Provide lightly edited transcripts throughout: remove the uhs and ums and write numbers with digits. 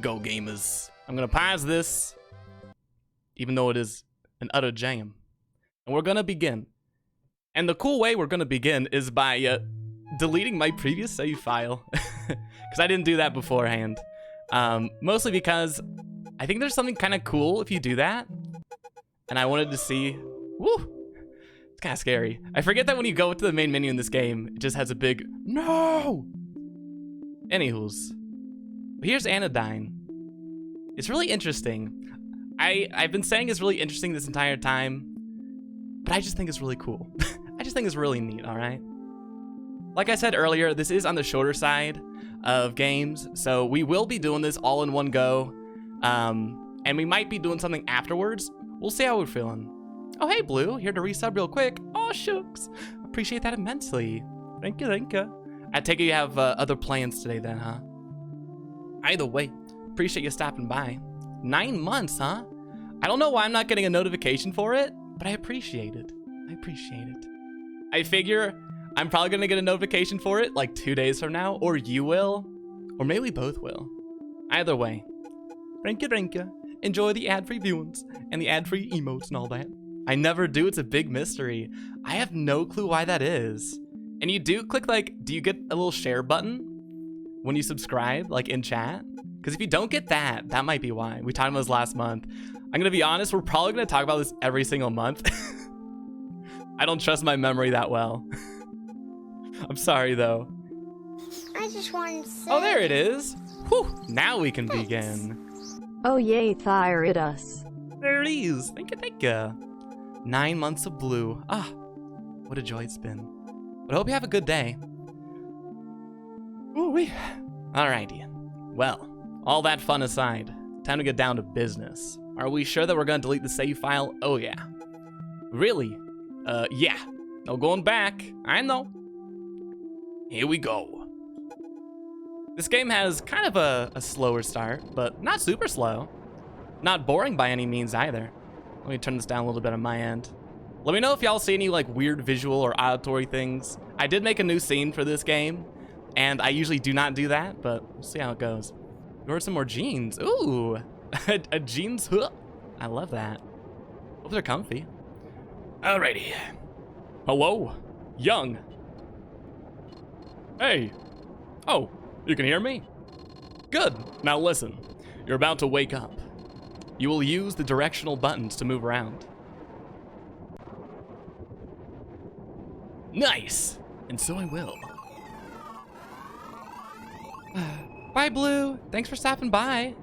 Go gamers. I'm gonna pause this, even though it is an utter jam. And we're gonna begin. And the cool way we're gonna begin is by deleting my previous save file. Because I didn't do that beforehand. Mostly because I think there's something kind of cool if you do that. And I wanted to see, woo! It's kind of scary. I forget that when you go to the main menu in this game, it just has a big, no! Anywho's. Here's Anodyne. It's really interesting. I've been saying it's really interesting this entire time, but I just think it's really cool. I just think it's really neat, alright? Like I said earlier, this is on the shorter side of games, so we will be doing this all in one go, and we might be doing something afterwards. We'll see how we're feeling. Oh, hey, Blue, here to resub real quick. Oh, shucks. Appreciate that immensely. Thank you, thank you. I take it you have other plans today then, huh? Either way, appreciate you stopping by. 9 months, huh? I don't know why I'm not getting a notification for it, but I appreciate it. I appreciate it. I figure I'm probably gonna get a notification for it like 2 days from now, or you will, or maybe we both will. Either way, thank you. Enjoy the ad-free viewings and the ad-free emotes and all that. I never do, it's a big mystery. I have no clue why that is. And you do click like, do you get a little share button when you subscribe, like in chat? Because if you don't get that, that might be why. We talked about this last month. I'm gonna be honest, we're probably gonna talk about this every single month. I don't trust my memory that well. I'm sorry though. I just wanted to say. Oh, there it is. Whew, now we can begin. Oh yay, fire at us. There it is. Thank you, thank you. 9 months of Blue. Ah, what a joy it's been. But I hope you have a good day. Ooh-wee. Alrighty. Well, all that fun aside, time to get down to business. Are we sure that we're gonna delete the save file? Oh yeah. Really? Yeah. No going back. I know. Here we go. This game has kind of a slower start, but not super slow. Not boring by any means either. Let me turn this down a little bit on my end. Let me know if y'all see any like weird visual or auditory things. I did make a new scene for this game, and I usually do not do that, but we'll see how it goes. There are some more jeans. Ooh, a jeans hook. I love that. Hope they're comfy. Alrighty. Hello, young. Hey. Oh, you can hear me? Good. Now listen. You're about to wake up. You will use the directional buttons to move around. Nice. And so I will. Bye, Blue. Thanks for stopping by.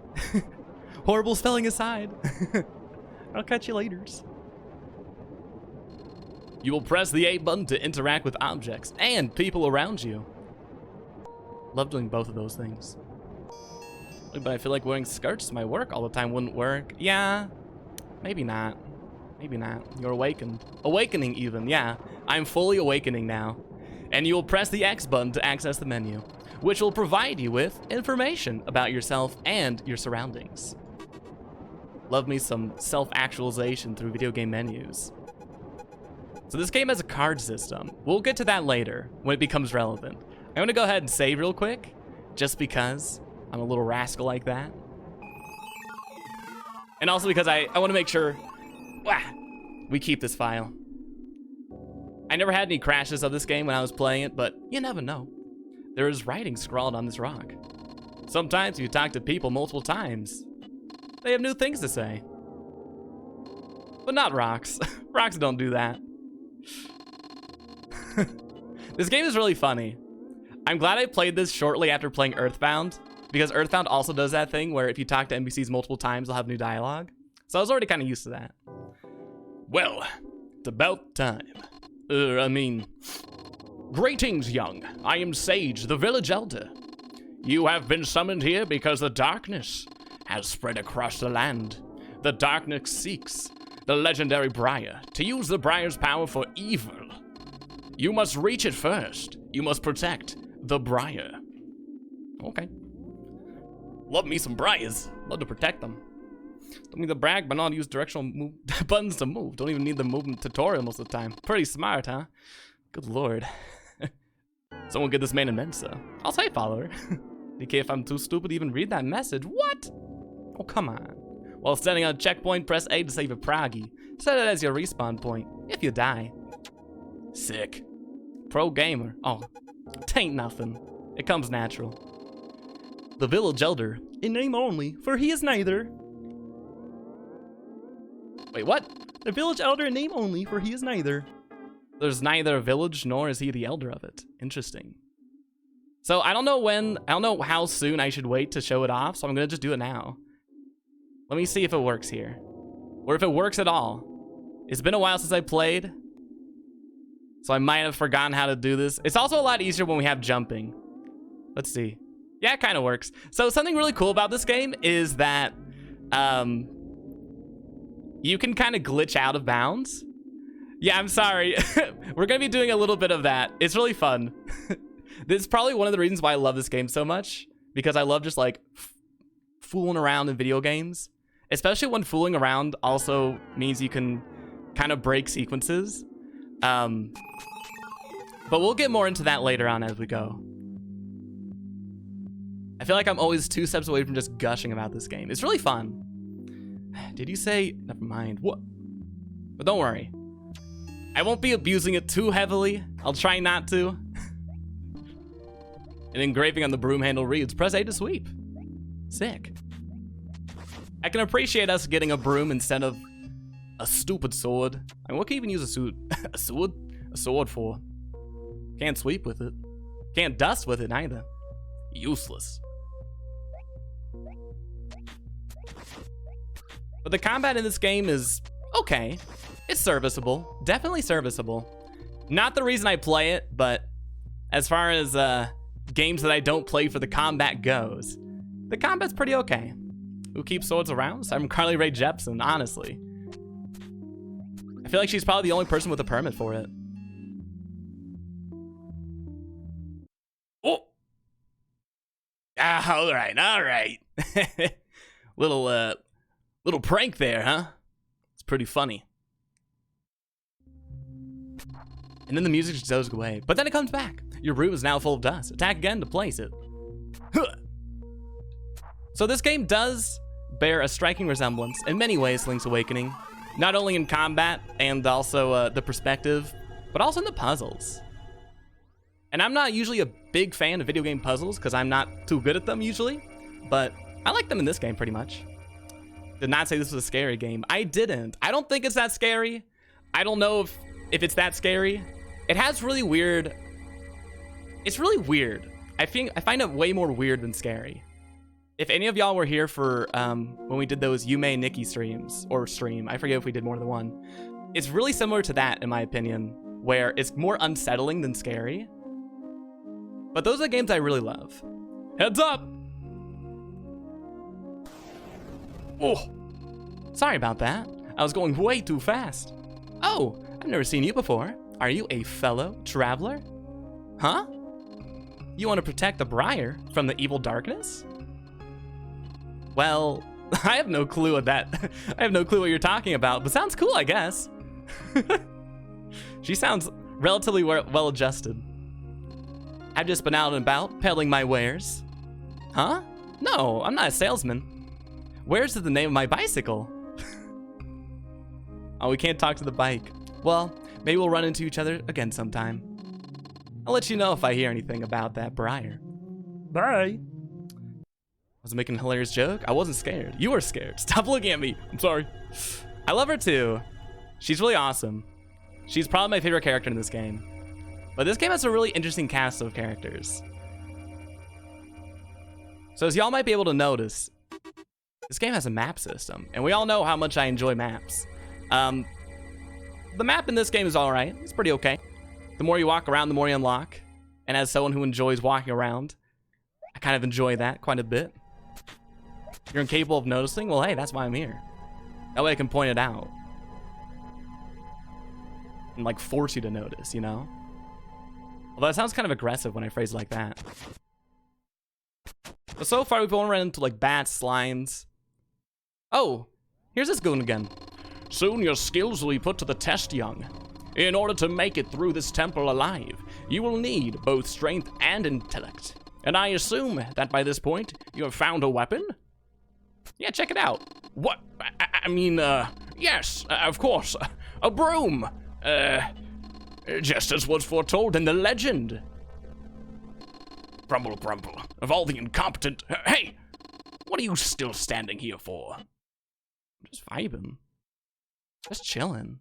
Horrible spelling aside. I'll catch you later. You will press the A button to interact with objects and people around you. Love doing both of those things. But I feel like wearing skirts to my work all the time wouldn't work. Yeah, maybe not. Maybe not. You're awakened. Awakening even, yeah. I'm fully awakening now. And you will press the X button to access the menu, which will provide you with information about yourself and your surroundings. Love me some self-actualization through video game menus. So this game has a card system. We'll get to that later when it becomes relevant. I'm gonna go ahead and save real quick, just because I'm a little rascal like that. And also because I want to make sure we keep this file. I never had any crashes of this game when I was playing it, but you never know. There is writing scrawled on this rock. Sometimes if you talk to people multiple times, they have new things to say. But not rocks. Rocks don't do that. This game is really funny. I'm glad I played this shortly after playing Earthbound, because Earthbound also does that thing where if you talk to NPCs multiple times, they'll have new dialogue. So I was already kind of used to that. Well, it's about time. Greetings, young. I am Sage, the village elder. You have been summoned here because the darkness has spread across the land. The darkness seeks the legendary Briar to use the Briar's power for evil. You must reach it first. You must protect the Briar. Okay. Love me some Briars. Love to protect them. Don't need to brag, but not use directional buttons to move. Don't even need the movement tutorial most of the time. Pretty smart, huh? Good lord. Someone get this man a Mensa. I'll say follower. DK, if I'm too stupid to even read that message. What? Oh, come on. While standing on a checkpoint, press A to save a proggy. Set it as your respawn point, if you die. Sick. Pro gamer. Oh, tain't nothing. It comes natural. The village elder, in name only, for he is neither. Wait, what? The village elder in name only, for he is neither. There's neither a village, nor is he the elder of it. Interesting. So I don't know how soon I should wait to show it off, so I'm gonna just do it now. Let me see if it works here. Or if it works at all. It's been a while since I played, so I might have forgotten how to do this. It's also a lot easier when we have jumping. Let's see. Yeah, it kind of works. So something really cool about this game is that you can kind of glitch out of bounds. Yeah, I'm sorry. We're going to be doing a little bit of that. It's really fun. This is probably one of the reasons why I love this game so much, because I love just like fooling around in video games, especially when fooling around also means you can kind of break sequences. But we'll get more into that later on as we go. I feel like I'm always 2 steps away from just gushing about this game. It's really fun. Did you say? Never mind. What? But don't worry. I won't be abusing it too heavily. I'll try not to. An engraving on the broom handle reads, press A to sweep. Sick. I can appreciate us getting a broom instead of a stupid sword. I mean, what can you even use a sword for? Can't sweep with it. Can't dust with it either. Useless. But the combat in this game is okay. It's serviceable. Definitely serviceable. Not the reason I play it, but as far as games that I don't play for the combat goes, the combat's pretty okay. Who keeps swords around? I'm Carly Rae Jepsen, honestly. I feel like she's probably the only person with a permit for it. Oh! Ah, all right. Little prank there, huh? It's pretty funny. And then the music just goes away, but then it comes back. Your root is now full of dust. Attack again to place it. Huh. So this game does bear a striking resemblance in many ways to Link's Awakening, not only in combat and also the perspective, but also in the puzzles. And I'm not usually a big fan of video game puzzles because I'm not too good at them usually, but I like them in this game pretty much. Did not say this was a scary game. I didn't. I don't think it's that scary. I don't know if it's that scary. It has really weird... It's really weird. I find it way more weird than scary. If any of y'all were here for when we did those Yume Nikki streams, or stream, I forget if we did more than one. It's really similar to that, in my opinion, where it's more unsettling than scary. But those are the games I really love. Heads up! Oh! Sorry about that. I was going way too fast. Oh, I've never seen you before. Are you a fellow traveler? Huh? You want to protect the Briar from the evil darkness? Well, I have no clue what that... I have no clue what you're talking about, but sounds cool, I guess. She sounds relatively well adjusted. I've just been out and about, peddling my wares. Huh? No, I'm not a salesman. Wares is the name of my bicycle. Oh, we can't talk to the bike. Well, maybe we'll run into each other again sometime. I'll let you know if I hear anything about that Briar. Bye. I was making a hilarious joke. I wasn't scared. You were scared. Stop looking at me. I'm sorry. I love her too. She's really awesome. She's probably my favorite character in this game. But this game has a really interesting cast of characters. So as y'all might be able to notice, this game has a map system, and we all know how much I enjoy maps. The map in this game is all right. It's pretty okay. The more you walk around, the more you unlock. And as someone who enjoys walking around, I kind of enjoy that quite a bit. You're incapable of noticing? Well, hey, that's why I'm here. That way I can point it out. And like force you to notice, you know? Although that sounds kind of aggressive when I phrase it like that. But so far we've only run into like bats, slimes. Oh, here's this goon again. Soon your skills will be put to the test, young. In order to make it through this temple alive, you will need both strength and intellect. And I assume that by this point, you have found a weapon? Yeah, check it out. What? I mean, yes, of course. A broom. Just as was foretold in the legend. Grumble, grumble. Of all the incompetent... Hey! What are you still standing here for? I'm just vibing. Just chilling.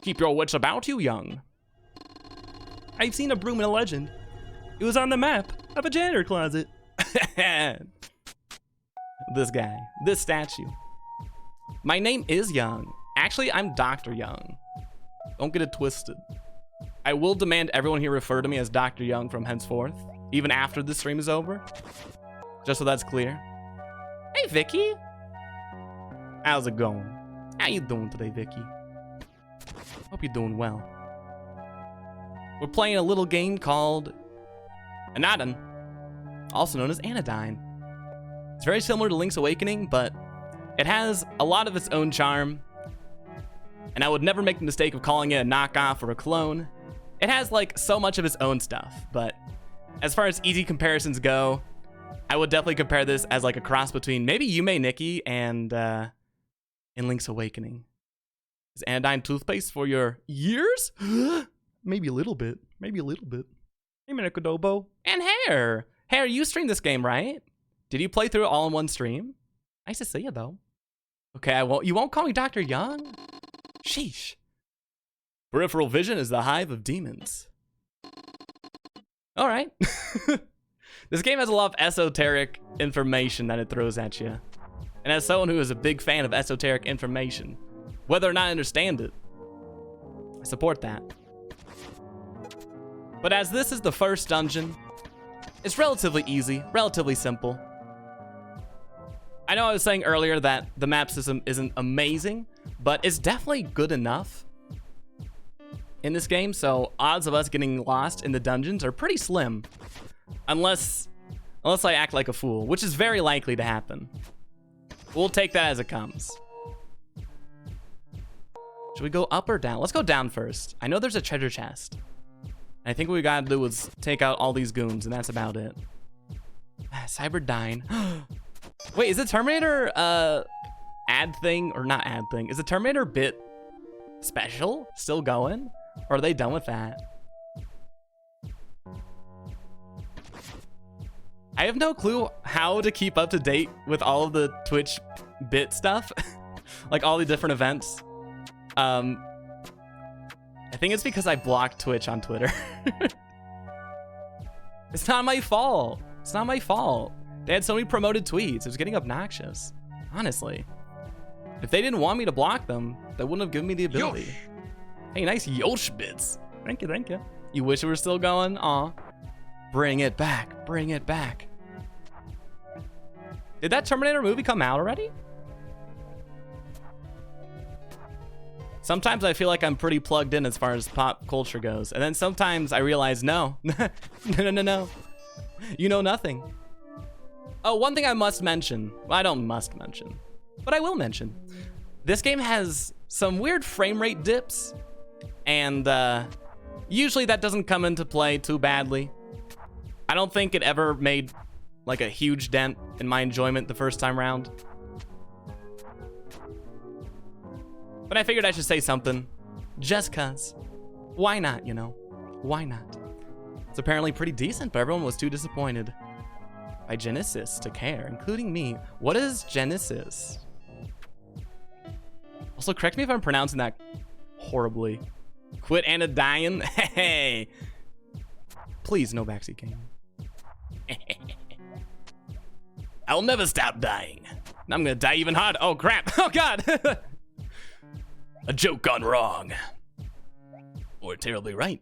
Keep your wits about you, young. I've seen a broom in a legend. It was on the map of a janitor closet. This guy. This statue. My name is Young. Actually, I'm Dr. Young. Don't get it twisted. I will demand everyone here refer to me as Dr. Young from henceforth, even after this stream is over. Just so that's clear. Hey, Vicky. How's it going? How you doing today, Vicky? Hope you're doing well. We're playing a little game called Anodyne, also known as Anodyne. It's very similar to Link's Awakening, but it has a lot of its own charm. And I would never make the mistake of calling it a knockoff or a clone. It has like so much of its own stuff, but as far as easy comparisons go, I would definitely compare this as like a cross between maybe Yume Nikki and in Link's Awakening. Is Anodyne toothpaste for your ears? Maybe a little bit. Maybe a little bit. Hey, Minakodobo. And Hair. Hair, you streamed this game, right? Did you play through it all in one stream? Nice to see you, though. Okay, you won't call me Dr. Young? Sheesh. Peripheral vision is the hive of demons. All right. This game has a lot of esoteric information that it throws at you. And as someone who is a big fan of esoteric information, whether or not I understand it, I support that. But as this is the first dungeon, it's relatively easy, relatively simple. I know I was saying earlier that the map system isn't amazing, but it's definitely good enough in this game, so odds of us getting lost in the dungeons are pretty slim. Unless I act like a fool, which is very likely to happen. We'll take that as it comes. Should we go up or down? Let's go down first. I know there's a treasure chest. I think what we gotta do is take out all these goons, and that's about it. Cyberdyne. Wait, is the Terminator ad thing, or not ad thing? Is the Terminator bit special still going? Or are they done with that? I have no clue how to keep up to date with all of the Twitch bit stuff. Like all the different events. I think it's because I blocked Twitch on Twitter. It's not my fault. It's not my fault. They had so many promoted tweets. It was getting obnoxious. Honestly. If they didn't want me to block them, they wouldn't have given me the ability. Yosh. Hey, nice Yosh bits. Thank you, thank you. You wish it were still going? Aw. Bring it back. Bring it back. Did that Terminator movie come out already? Sometimes I feel like I'm pretty plugged in as far as pop culture goes. And then sometimes I realize, no. No. You know nothing. Oh, one thing I must mention. Well, I don't must mention, but I will mention. This game has some weird frame rate dips. And usually that doesn't come into play too badly. I don't think it ever made like a huge dent in my enjoyment the first time round. But I figured I should say something, just cause. Why not, you know? Why not? It's apparently pretty decent, but everyone was too disappointed by Genesis to care, including me. What is Genesis? Also, correct me if I'm pronouncing that horribly. Quit Anodyne. Hey. Please, no backseat game. I'll never stop dying. I'm gonna die even harder. Oh crap! Oh god! A joke gone wrong. Or terribly right.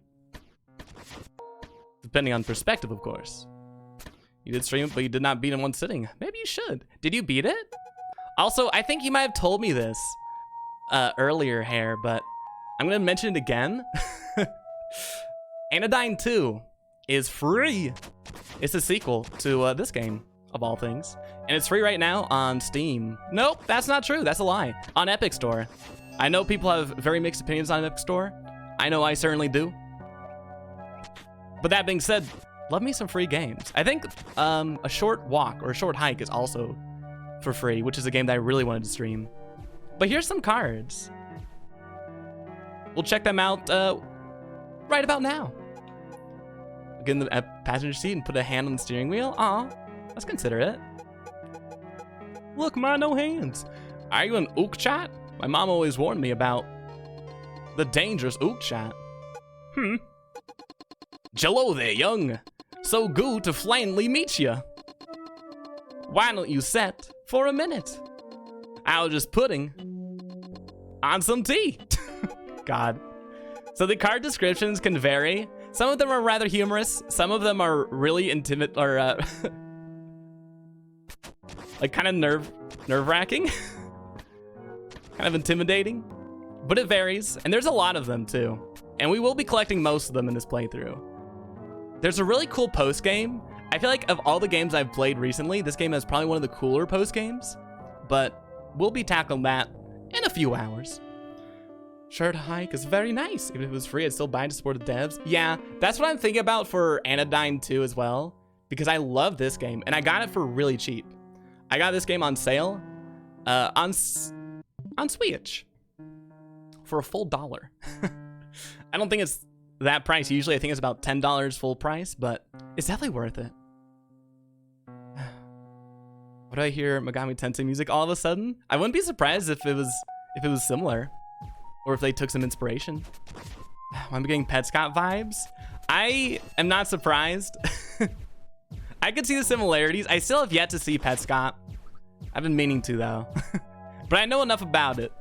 Depending on perspective, of course. You did stream it, but you did not beat it in one sitting. Maybe you should. Did you beat it? Also, I think you might have told me this earlier, Hair, but I'm gonna mention it again. Anodyne 2 is free. It's a sequel to this game, of all things. And it's free right now on Steam. Nope, that's not true. That's a lie. On Epic Store. I know people have very mixed opinions on Epic Store. I know I certainly do. But that being said, Love me some free games. I think a short walk or a short hike is also for free, which is a game that I really wanted to stream. But here's some cards. We'll check them out right about now. Get in the passenger seat and put a hand on the steering wheel. Aw, that's considerate. Look, ma, no hands. Are you an ook chat? My mom always warned me about the dangerous ook chat. Jello there, young. So good to finally meet ya. Why don't you set for a minute? I was just putting on some tea. God. So the card descriptions can vary. Some of them are rather humorous. Some of them are really or like kind of nerve-wracking. Kind of intimidating. But it varies, and there's a lot of them too. And we will be collecting most of them in this playthrough. There's a really cool post game. I feel like of all the games I've played recently, this game is probably one of the cooler post games, but we'll be tackling that in a few hours. Short hike is very nice. Even if it was free, I'd still buy to support the devs. Yeah, that's what I'm thinking about for Anodyne 2 as well, because I love this game, and I got it for really cheap. I got this game on sale on Switch for a full $1. I don't think it's that price. Usually I think it's about $10 full price, but it's definitely worth it. What do I hear? Megami Tensei music all of a sudden? I wouldn't be surprised if it was similar, or if they took some inspiration. I'm getting Petscott vibes. I am not surprised. I could see the similarities. I still have yet to see Petscott. I've been meaning to though, but I know enough about it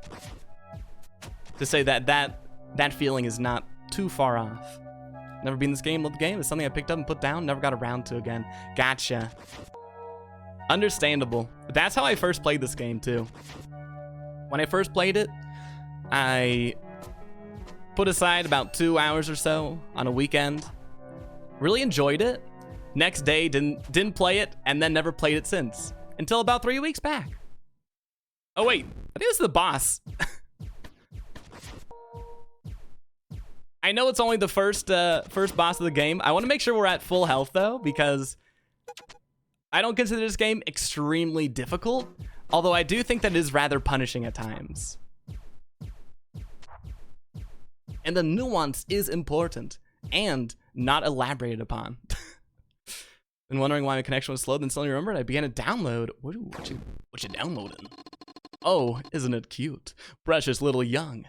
to say that feeling is not too far off. Never been in this game, love the game. It's something I picked up and put down, never got around to again. Gotcha. Understandable. That's how I first played this game too. When I first played it, I put aside about 2 hours or so on a weekend. Really enjoyed it. Next day, didn't play it, and then never played it since. Until about 3 weeks back. Oh wait, I think this is the boss. I know it's only the first boss of the game. I want to make sure we're at full health though, because I don't consider this game extremely difficult, although I do think that it is rather punishing at times. And the nuance is important and not elaborated upon. Been wondering why my connection was slow, then suddenly remembered I began to download. What you downloading? Oh, isn't it cute? Precious little young.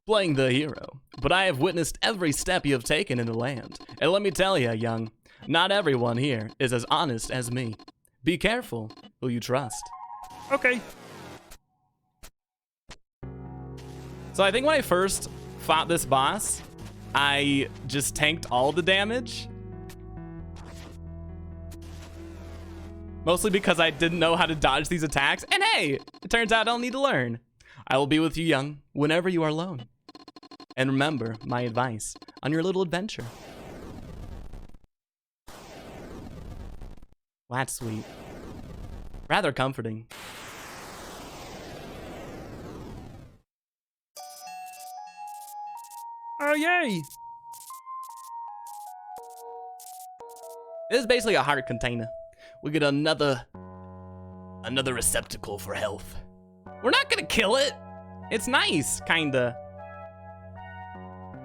Playing the hero. But I have witnessed every step you have taken in the land. And let me tell you, young, not everyone here is as honest as me. Be careful who you trust. Okay. So I think when I first fought this boss, I just tanked all the damage. Mostly because I didn't know how to dodge these attacks. And hey, it turns out I don't need to learn. I will be with you, young, whenever you are alone. And remember my advice on your little adventure. That's sweet. Rather comforting. Oh, yay! This is basically a heart container. We get another receptacle for health. We're not gonna kill it. It's nice, kinda.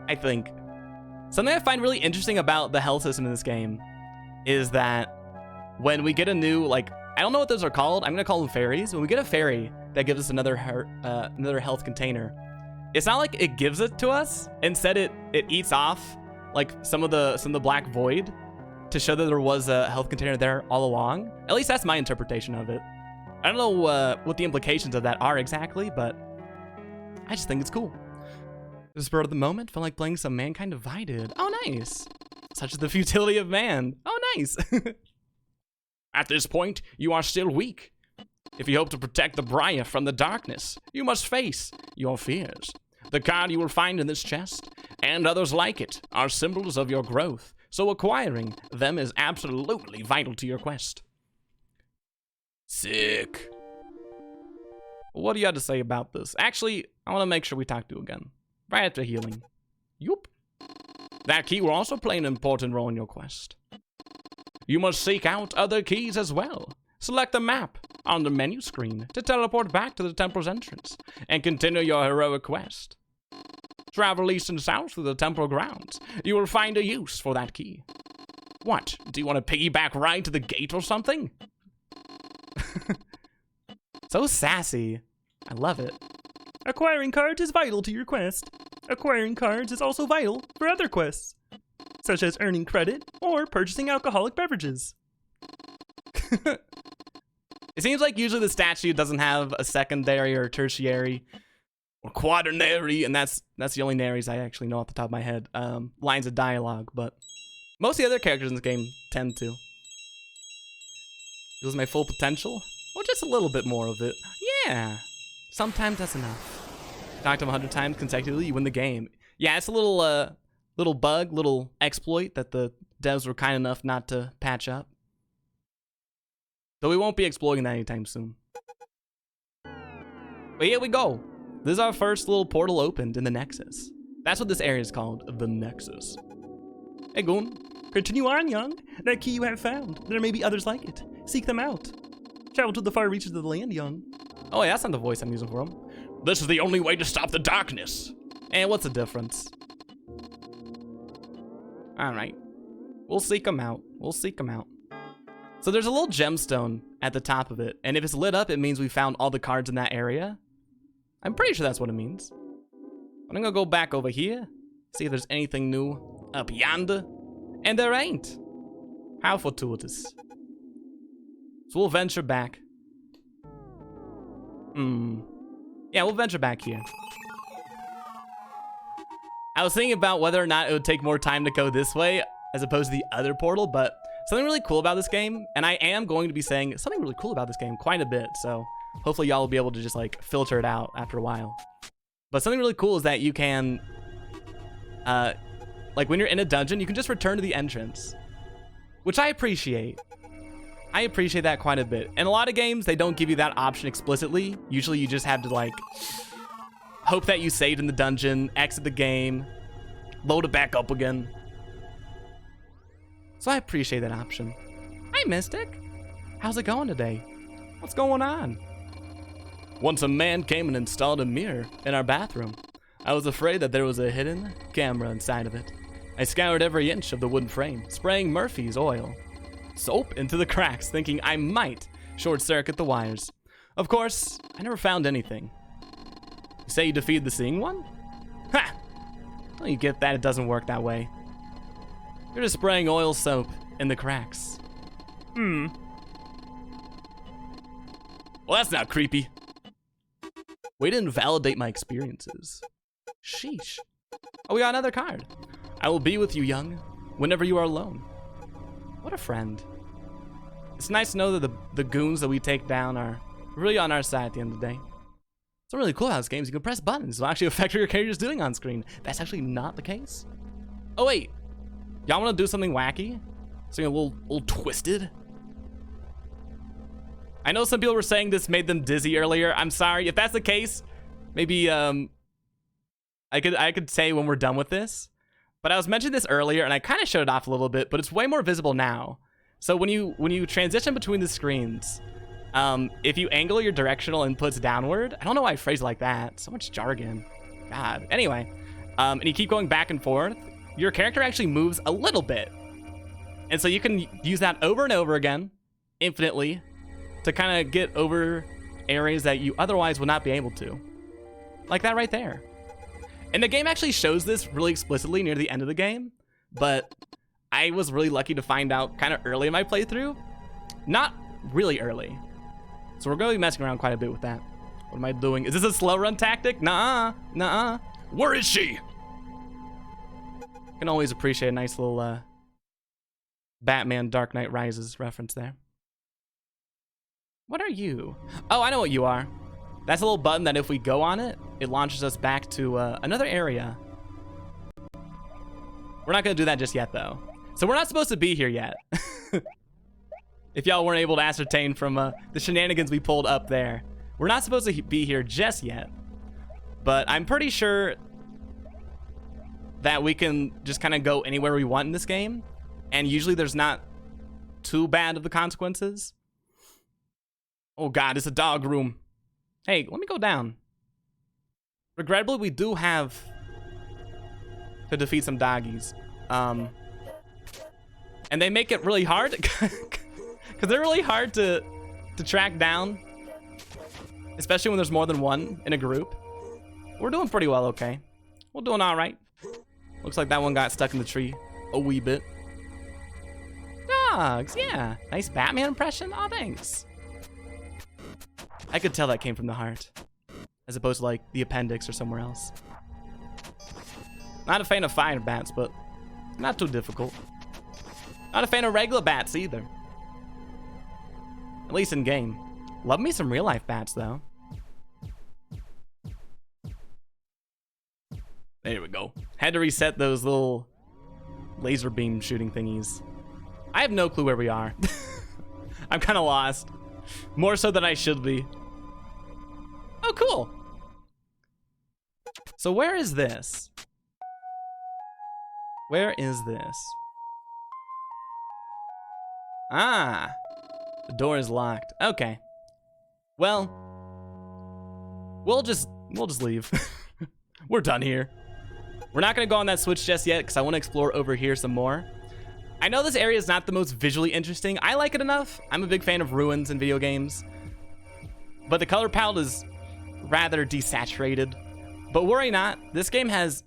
I think. Something I find really interesting about the health system in this game is that when we get a new, like, I don't know what those are called. I'm gonna call them fairies. When we get a fairy that gives us another health container, it's not like it gives it to us. Instead, it eats off like some of the black void to show that there was a health container there all along. At least that's my interpretation of it. I don't know what the implications of that are exactly, but I just think it's cool. The spur of the moment, felt like playing some Mankind Divided. Oh, nice. Such is the futility of man. Oh, nice. At this point, you are still weak. If you hope to protect the Briar from the darkness, you must face your fears. The card you will find in this chest, and others like it, are symbols of your growth, so acquiring them is absolutely vital to your quest. Sick. What do you have to say about this? Actually, I want to make sure we talk to you again. Right after healing. Yup. That key will also play an important role in your quest. You must seek out other keys as well. Select the map on the menu screen to teleport back to the temple's entrance and continue your heroic quest. Travel east and south through the temple grounds. You will find a use for that key. What? Do you want to piggyback ride to the gate or something? So sassy. I love it. Acquiring cards is vital to your quest. Acquiring cards is also vital for other quests, such as earning credit or purchasing alcoholic beverages. It seems like usually the statue doesn't have a secondary or tertiary or quaternary, and that's the only naries I actually know off the top of my head. Lines of dialogue, but most of the other characters in this game tend to. Use my full potential? Or just a little bit more of it. Yeah, sometimes that's enough. Knock them 100 times consecutively, you win the game. Yeah, it's a little bug, little exploit that the devs were kind enough not to patch up. Though we won't be exploiting that anytime soon. But here we go. This is our first little portal opened in the Nexus. That's what this area is called, the Nexus. Hey, Goon. Continue on, young. That key you have found. There may be others like it. Seek them out. Travel to the far reaches of the land, young. Oh, yeah, that's not the voice I'm using for him. This is the only way to stop the darkness. And what's the difference? Alright. We'll seek them out. We'll seek them out. So there's a little gemstone at the top of it. And if it's lit up, it means we found all the cards in that area. I'm pretty sure that's what it means. I'm gonna go back over here. See if there's anything new up yonder. And there ain't. How fortuitous. So we'll venture back. Yeah, we'll venture back here. I was thinking about whether or not it would take more time to go this way as opposed to the other portal, but something really cool about this game, and I am going to be saying something really cool about this game quite a bit, so hopefully y'all will be able to just like filter it out after a while. But something really cool is that you can, like when you're in a dungeon, you can just return to the entrance, which I appreciate. I appreciate that quite a bit. In a lot of games, they don't give you that option explicitly. Usually you just have to like hope that you saved in the dungeon, exit the game, load it back up again. So I appreciate that option. Hi, Mystic. How's it going today? What's going on? Once a man came and installed a mirror in our bathroom. I was afraid that there was a hidden camera inside of it. I scoured every inch of the wooden frame, spraying Murphy's oil soap into the cracks, thinking I might short-circuit the wires. Of course, I never found anything. You say you defeated the Seeing One? Ha! Don't you get that? It doesn't work that way. You're just spraying oil soap in the cracks. Well, that's not creepy. Way to invalidate my experiences. Sheesh. Oh, we got another card. I will be with you, young, whenever you are alone. What a friend. It's nice to know that the goons that we take down are really on our side at the end of the day. It's really cool how this game is you can press buttons. It will actually affect what your character's doing on screen. That's actually not the case. Oh, wait. Y'all want to do something wacky? Something a little twisted? I know some people were saying this made them dizzy earlier. I'm sorry. If that's the case, maybe I could say when we're done with this. But I was mentioning this earlier, and I kind of showed it off a little bit, but it's way more visible now. So when you transition between the screens, if you angle your directional inputs downward, I don't know why I phrased it like that. So much jargon. God. Anyway, and you keep going back and forth, your character actually moves a little bit. And so you can use that over and over again, infinitely, to kind of get over areas that you otherwise would not be able to. Like that right there. And the game actually shows this really explicitly near the end of the game, but I was really lucky to find out kind of early in my playthrough. Not really early. So we're going to be messing around quite a bit with that. What am I doing? Is this a slow run tactic? Nuh-uh. Nuh-uh. Where is she? Can always appreciate a nice little Batman Dark Knight Rises reference there. What are you? Oh, I know what you are. That's a little button that if we go on it, it launches us back to another area. We're not going to do that just yet, though. So we're not supposed to be here yet. If y'all weren't able to ascertain from the shenanigans we pulled up there. We're not supposed to be here just yet. But I'm pretty sure that we can just kind of go anywhere we want in this game. And usually there's not too bad of the consequences. Oh god, it's a dog room. Hey, let me go down. Regrettably, we do have to defeat some doggies. And they make it really hard because they're really hard to track down, especially when there's more than one in a group. We're doing pretty well, okay. We're doing all right. Looks like that one got stuck in the tree a wee bit. Dogs, yeah. Nice Batman impression. Aw, thanks. I could tell that came from the heart, as opposed to like the appendix or somewhere else. Not a fan of fire bats, but not too difficult. Not a fan of regular bats either. At least in game. Love me some real life bats though. There we go. Had to reset those little laser beam shooting thingies. I have no clue where we are. I'm kind of lost. More so than I should be. Oh, cool. So where is this? Where is this? Ah, the door is locked. Okay. Well, we'll just leave. We're done here. We're not gonna go on that switch just yet because I want to explore over here some more. I know this area is not the most visually interesting. I like it enough. I'm a big fan of ruins in video games. But the color palette is rather desaturated. But worry not, this game has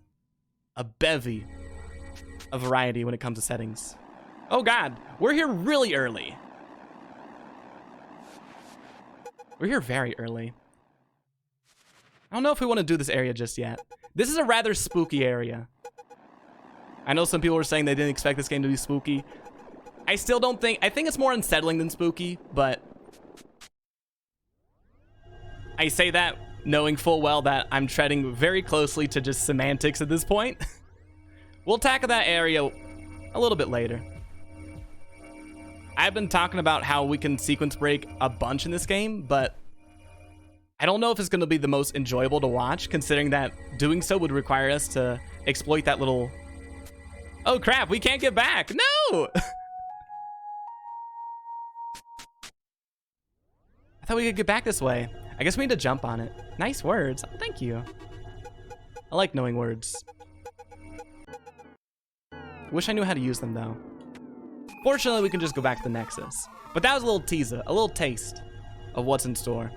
a bevy of variety when it comes to settings. Oh god, we're here really early. We're here very early. I don't know if we want to do this area just yet. This is a rather spooky area. I know some people were saying they didn't expect this game to be spooky. I still don't think, I think it's more unsettling than spooky, but I say that knowing full well that I'm treading very closely to just semantics at this point. We'll tackle that area a little bit later. I've been talking about how we can sequence break a bunch in this game, but I don't know if it's going to be the most enjoyable to watch, considering that doing so would require us to exploit that little... Oh crap, we can't get back! No! I thought we could get back this way. I guess we need to jump on it. Nice words. Oh, thank you. I like knowing words. Wish I knew how to use them though. Fortunately, we can just go back to the Nexus. But that was a little teaser, a little taste of what's in store.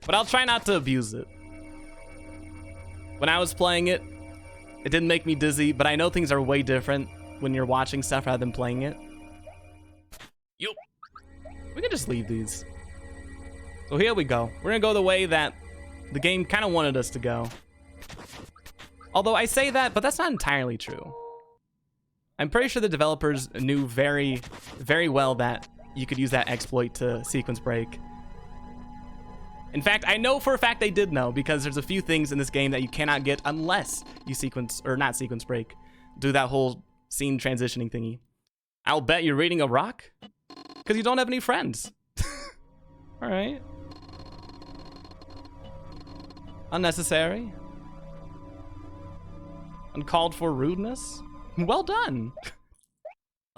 But I'll try not to abuse it. When I was playing it, it didn't make me dizzy, but I know things are way different when you're watching stuff rather than playing it. Yup. We can just leave these. So here we go. We're gonna go the way that the game kind of wanted us to go. Although I say that, but that's not entirely true. I'm pretty sure the developers knew very, very well that you could use that exploit to sequence break. In fact, I know for a fact they did know, because there's a few things in this game that you cannot get unless you sequence, or not sequence break, do that whole scene transitioning thingy. I'll bet you're reading a rock, because you don't have any friends. All right. Unnecessary. Uncalled for rudeness. Well done.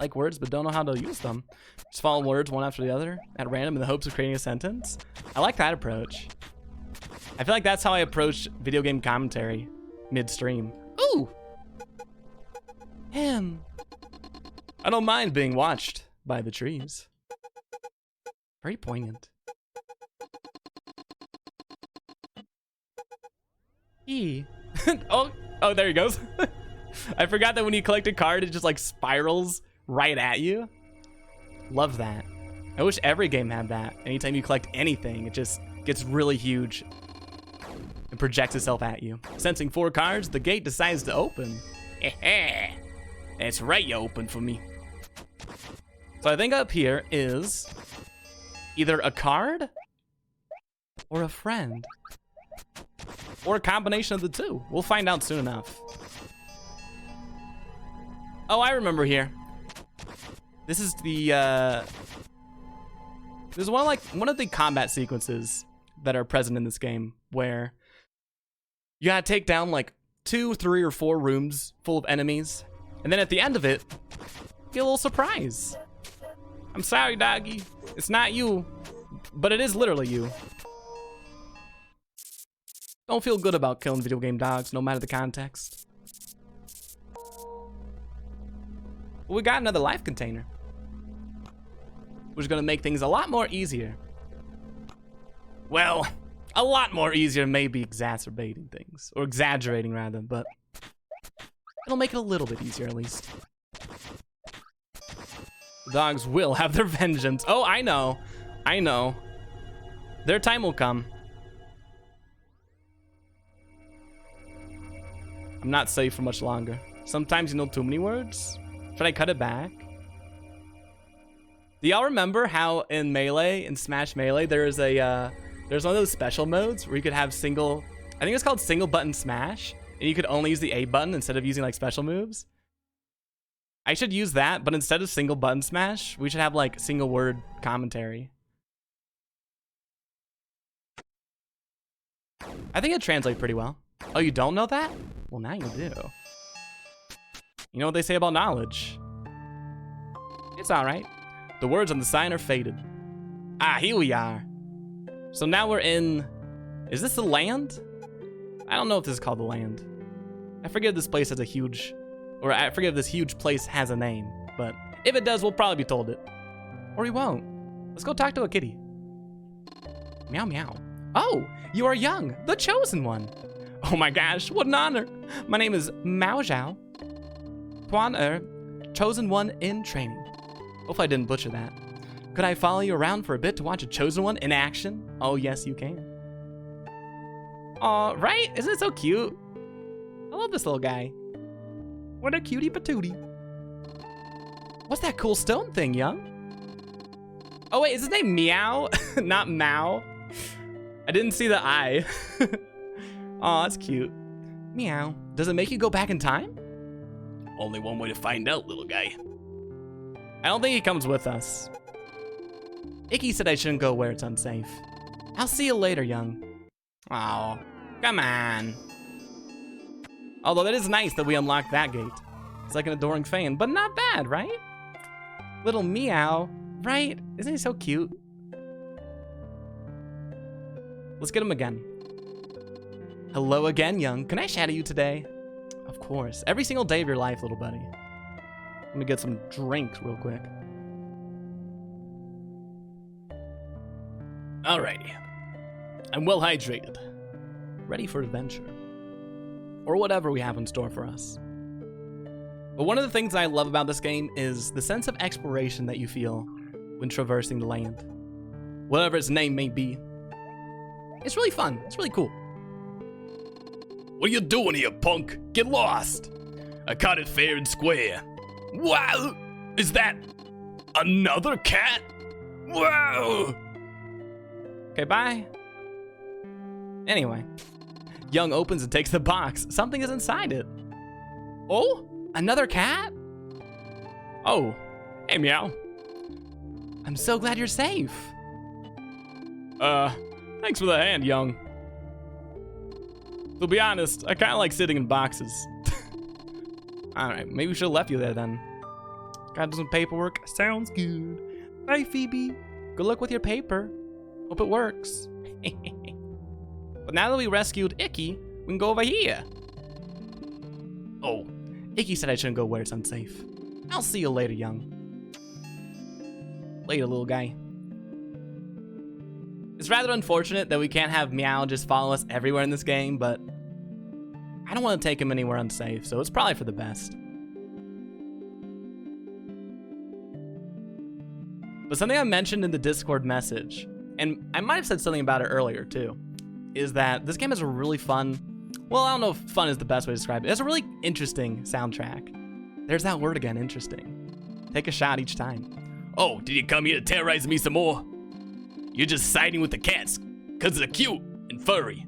Like words, but don't know how to use them. Just follow words one after the other at random in the hopes of creating a sentence. I like that approach. I feel like that's how I approach video game commentary midstream. Ooh! Him. I don't mind being watched by the trees. Very poignant. E. oh, there he goes. I forgot that when you collect a card, it just like spirals right at you. Love that. I wish every game had that. Anytime you collect anything, it just gets really huge and projects itself at you. Sensing 4 cards, the gate decides to open. Hehe. It's right, you open for me. So I think up here is either a card or a friend. Or a combination of the two. We'll find out soon enough. Oh, I remember here. This is the there's one of the combat sequences that are present in this game where you gotta take down like 2, 3, or 4 rooms full of enemies, and then at the end of it, get a little surprise. I'm sorry, doggy. It's not you, but it is literally you. Don't feel good about killing video game dogs, no matter the context. Well, we got another life container, which is gonna make things a lot more easier. Well, a lot more easier may be exacerbating things, or exaggerating rather, but it'll make it a little bit easier at least. The dogs will have their vengeance. Oh, I know. I know. Their time will come. I'm not safe for much longer. Sometimes you know too many words. Should I cut it back? Do y'all remember how in Melee, in Smash Melee, there's one of those special modes where you could have single, I think it's called single button smash, and you could only use the A button instead of using like special moves? I should use that, but instead of single button smash, we should have like single word commentary. I think it translates pretty well. Oh, you don't know that? Well, now you do. You know what they say about knowledge? It's all right. The words on the sign are faded. Ah, here we are. So now we're in, is this the land? I don't know if this is called the land. I forget if this place has a huge, or I forget if this huge place has a name, but if it does, we'll probably be told it. Or we won't. Let's go talk to a kitty. Meow meow. Oh, you are young, the chosen one. Oh my gosh, what an honor. My name is Mao Zhao. Tuan chosen one in training. Hopefully I didn't butcher that. Could I follow you around for a bit to watch a chosen one in action? Oh yes, you can. Aw, right? Isn't it so cute? I love this little guy. What a cutie patootie. What's that cool stone thing, young? Oh wait, is his name Meow? Not Mao? I didn't see the I. Aw, that's cute. Meow. Does it make you go back in time? Only one way to find out, little guy. I don't think he comes with us. Icky said I shouldn't go where it's unsafe. I'll see you later, young. Oh, come on. Although that is nice that we unlocked that gate. It's like an adoring fan, but not bad, right? Little Meow, right? Isn't he so cute? Let's get him again. Hello again, young. Can I shadow you today? Of course. Every single day of your life, little buddy. Let me get some drinks real quick. Alrighty. I'm well hydrated. Ready for adventure. Or whatever we have in store for us. But one of the things I love about this game is the sense of exploration that you feel when traversing the land. Whatever its name may be. It's really fun. It's really cool. What are you doing here, punk? Get lost. I caught it fair and square. Wow! Is that another cat? Wow! Okay, bye. Anyway, Young opens and takes the box. Something is inside it. Oh, another cat? Oh, hey, Meow. I'm so glad you're safe. Thanks for the hand, Young. To be honest, I kind of like sitting in boxes. Alright, maybe we should have left you there then. Gotta do some paperwork. Sounds good. Bye, Phoebe. Good luck with your paper. Hope it works. But now that we rescued Icky, we can go over here. Oh, Icky said I shouldn't go where it's unsafe. I'll see you later, Young. Later, little guy. It's rather unfortunate that we can't have Meow just follow us everywhere in this game, but I don't want to take him anywhere unsafe, so it's probably for the best. But something I mentioned in the Discord message, and I might have said something about it earlier too, is that this game has a really fun, well, I don't know if fun is the best way to describe it. It has a really interesting soundtrack. There's that word again, interesting. Take a shot each time. Oh, did you come here to terrorize me some more? You're just siding with the cats, because they're cute and furry.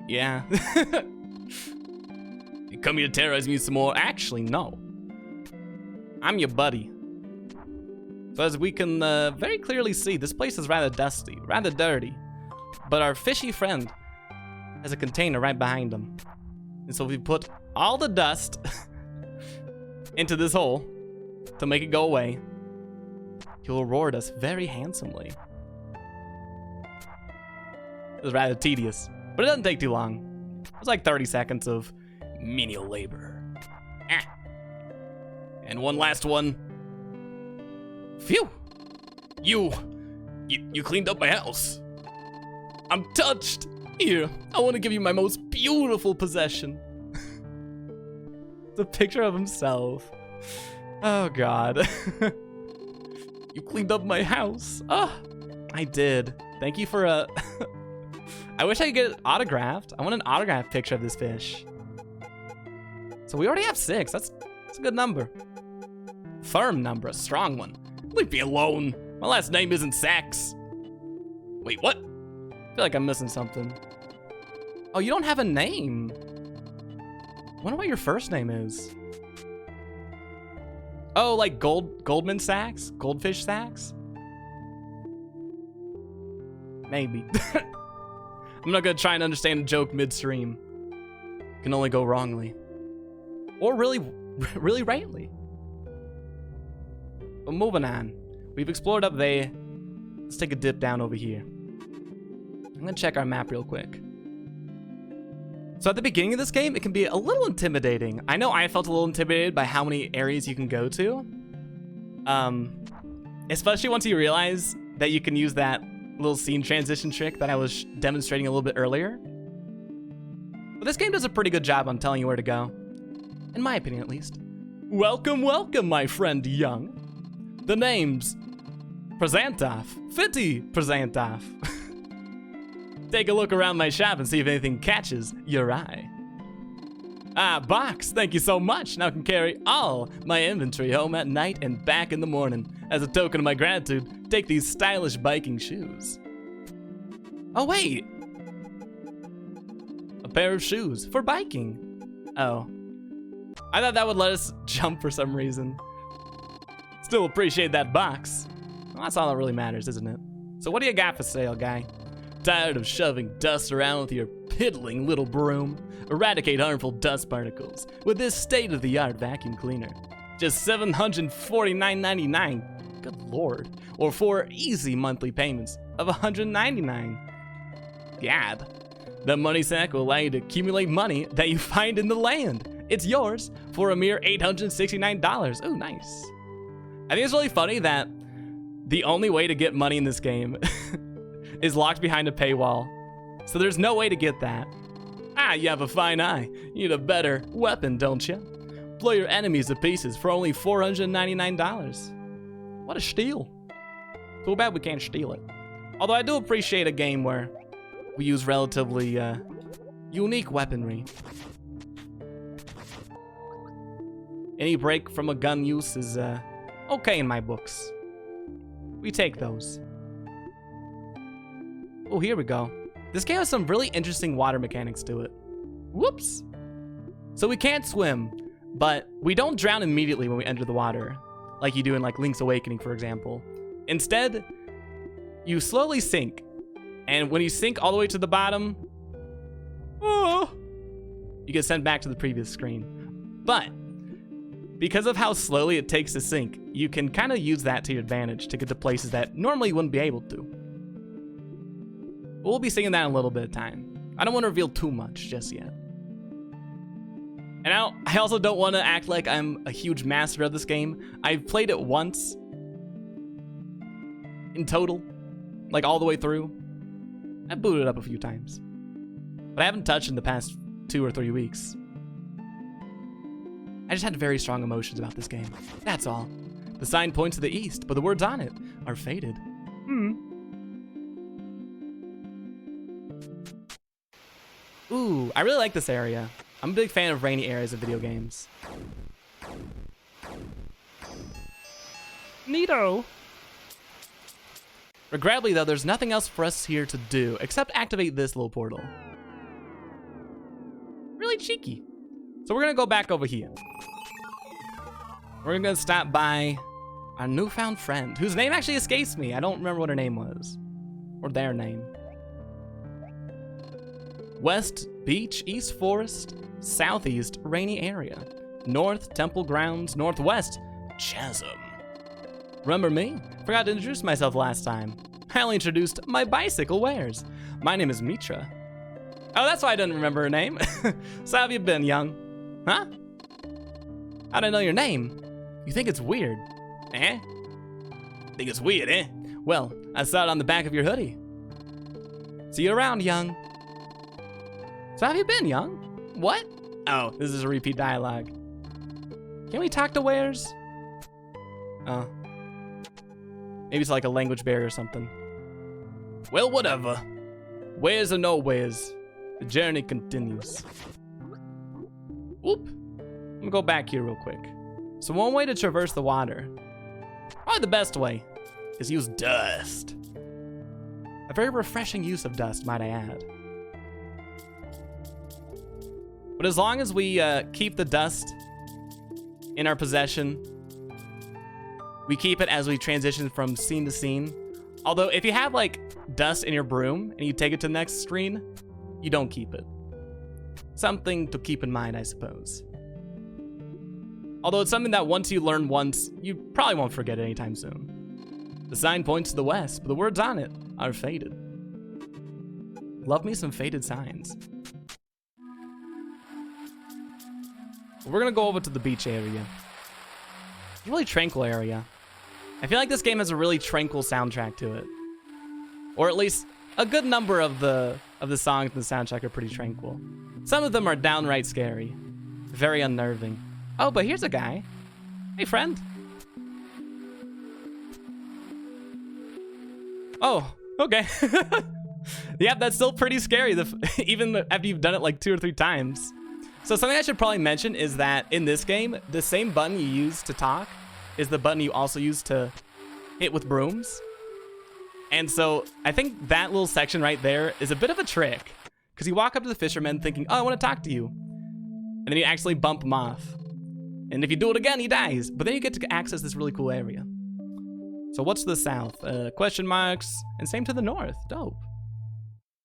Yeah. You come here to terrorize me some more? Actually, no. I'm your buddy. So as we can very clearly see, this place is rather dusty, rather dirty. But our fishy friend has a container right behind him. And so we put all the dust into this hole to make it go away. He will reward us very handsomely. It was rather tedious, but it doesn't take too long. It's like 30 seconds of menial labor. Ah. And one last one. Phew! You cleaned up my house. I'm touched. Here, I want to give you my most beautiful possession. It's a picture of himself. Oh God. You cleaned up my house. Oh, I did. Thank you for I wish I could get it autographed. I want an autographed picture of this fish. So we already have 6. That's a good number. Firm number, a strong one. Leave me alone. My last name isn't Sax. Wait, what? I feel like I'm missing something. Oh, you don't have a name. I wonder what your first name is. Oh, like Goldman Sachs? Goldfish Sachs? Maybe. I'm not gonna try and understand a joke midstream. Can only go wrongly. Or really rightly. But moving on. We've explored up there. Let's take a dip down over here. I'm gonna check our map real quick. So at the beginning of this game, it can be a little intimidating. I know I felt a little intimidated by how many areas you can go to. Especially once you realize that you can use that little scene transition trick that I was demonstrating a little bit earlier. But this game does a pretty good job on telling you where to go. In my opinion, at least. Welcome, welcome, my friend Young. The name's Presentov. Fitty Presentov. Take a look around my shop and see if anything catches your eye. Ah, box, thank you so much. Now I can carry all my inventory home at night and back in the morning. As a token of my gratitude, take these stylish biking shoes. Oh, wait. A pair of shoes for biking. Oh. I thought that would let us jump for some reason. Still appreciate that box. Well, that's all that really matters, isn't it? So what do you got for sale, guy? Tired of shoving dust around with your piddling little broom? Eradicate harmful dust particles with this state-of-the-art vacuum cleaner. Just $749.99. Good lord. Or 4 easy monthly payments of $199. Gad. The money sack will allow you to accumulate money that you find in the land. It's yours for a mere $869. Oh, nice. I think it's really funny that the only way to get money in this game is locked behind a paywall. So there's no way to get that. Ah, you have a fine eye. You need a better weapon, don't you? Blow your enemies to pieces for only $499. What a steal. Too bad we can't steal it. Although I do appreciate a game where we use relatively unique weaponry. Any break from a gun use is okay in my books. We take those. Oh, here we go. This game has some really interesting water mechanics to it. Whoops. So we can't swim, but we don't drown immediately when we enter the water, like you do in like Link's Awakening, for example. Instead, you slowly sink, and when you sink all the way to the bottom, oh, you get sent back to the previous screen. But because of how slowly it takes to sink, you can kind of use that to your advantage to get to places that normally you wouldn't be able to. We'll be seeing that in a little bit of time. I don't want to reveal too much just yet. And I also don't want to act like I'm a huge master of this game. I've played it once in total, like all the way through. I booted it up a few times, but I haven't touched in the past 2 or 3 weeks. I just had very strong emotions about this game. That's all. The sign points to the east, but the words on it are faded. Ooh, I really like this area. I'm a big fan of rainy areas of video games. Neato. Regrettably, though, there's nothing else for us here to do except activate this little portal. Really cheeky. So we're gonna go back over here. We're gonna stop by our newfound friend, whose name actually escapes me. I don't remember what her name was, or their name. West Beach, East Forest, Southeast Rainy Area. North, Temple Grounds, Northwest, Chasm. Remember me? Forgot to introduce myself last time. I only introduced my bicycle wares. My name is Mitra. Oh, that's why I didn't remember her name. So how have you been, young? Huh? How'd I know your name? You think it's weird? Eh? Think it's weird, eh? Well, I saw it on the back of your hoodie. See you around, young. So how have you been, young? What? Oh, this is a repeat dialogue. Can we talk to wares? Oh. Maybe it's like a language barrier or something. Well, whatever. Wares or no wares, the journey continues. Whoop. I'm gonna go back here real quick. So one way to traverse the water, probably the best way, is use dust. A very refreshing use of dust, might I add. But as long as we keep the dust in our possession, we keep it as we transition from scene to scene. Although if you have like dust in your broom and you take it to the next screen, you don't keep it. Something to keep in mind, I suppose. Although it's something that once you learn once, you probably won't forget it anytime soon. The sign points to the west, but the words on it are faded. Love me some faded signs. We're gonna go over to the beach area. It's a really tranquil area. I feel like this game has a really tranquil soundtrack to it. Or at least a good number of the songs in the soundtrack are pretty tranquil. Some of them are downright scary. Very unnerving. Oh, but here's a guy. Hey, friend. Oh, okay. Yep, that's still pretty scary, even after you've done it like 2 or 3 times. So something I should probably mention is that in this game, the same button you use to talk is the button you also use to hit with brooms. And so I think that little section right there is a bit of a trick, because you walk up to the fisherman thinking, oh, I want to talk to you. And then you actually bump him off. And if you do it again, he dies. But then you get to access this really cool area. So what's to the south? Question marks. And same to the north. Dope.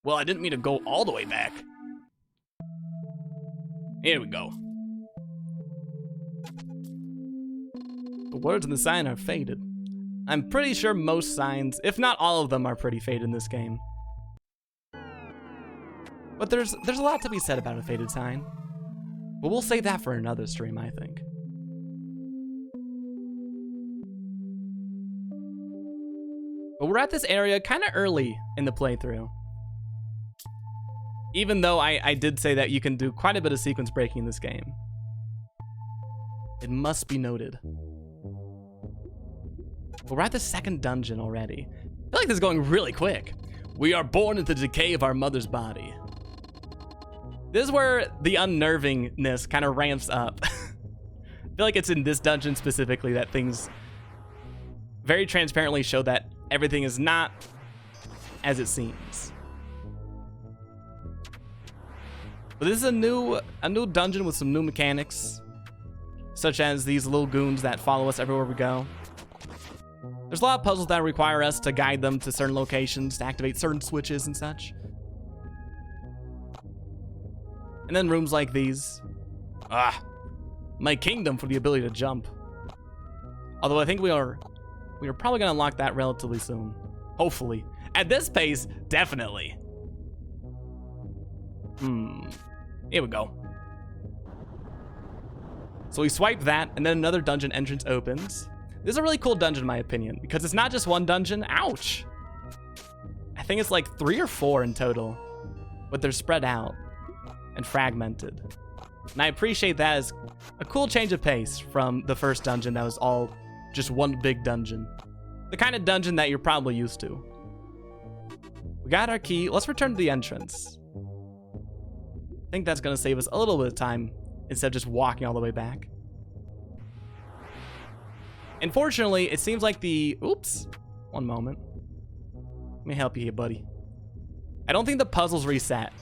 Well, I didn't mean to go all the way back. Here we go. The words in the sign are faded. I'm pretty sure most signs, if not all of them, are pretty faded in this game. But there's a lot to be said about a faded sign. But we'll save that for another stream, I think. But we're at this area kind of early in the playthrough. Even though I did say that you can do quite a bit of sequence breaking in this game. It must be noted. But we're at the second dungeon already. I feel like this is going really quick. We are born into the decay of our mother's body. This is where the unnervingness kind of ramps up. I feel like it's in this dungeon specifically that things very transparently show that everything is not as it seems. But this is a new dungeon with some new mechanics, such as these little goons that follow us everywhere we go. There's a lot of puzzles that require us to guide them to certain locations, to activate certain switches and such. And then rooms like these. Ah, my kingdom for the ability to jump. Although I think we are probably gonna unlock that relatively soon. Hopefully. At this pace, definitely. Here we go. So we swipe that, and then another dungeon entrance opens. This is a really cool dungeon in my opinion, because it's not just one dungeon. Ouch! I think it's like 3 or 4 in total, but they're spread out and fragmented. And I appreciate that as a cool change of pace from the first dungeon that was all just one big dungeon. The kind of dungeon that you're probably used to. We got our key. Let's return to the entrance. I think that's gonna save us a little bit of time instead of just walking all the way back. Unfortunately, it seems like oops, one moment. Let me help you here, buddy. I don't think the puzzles reset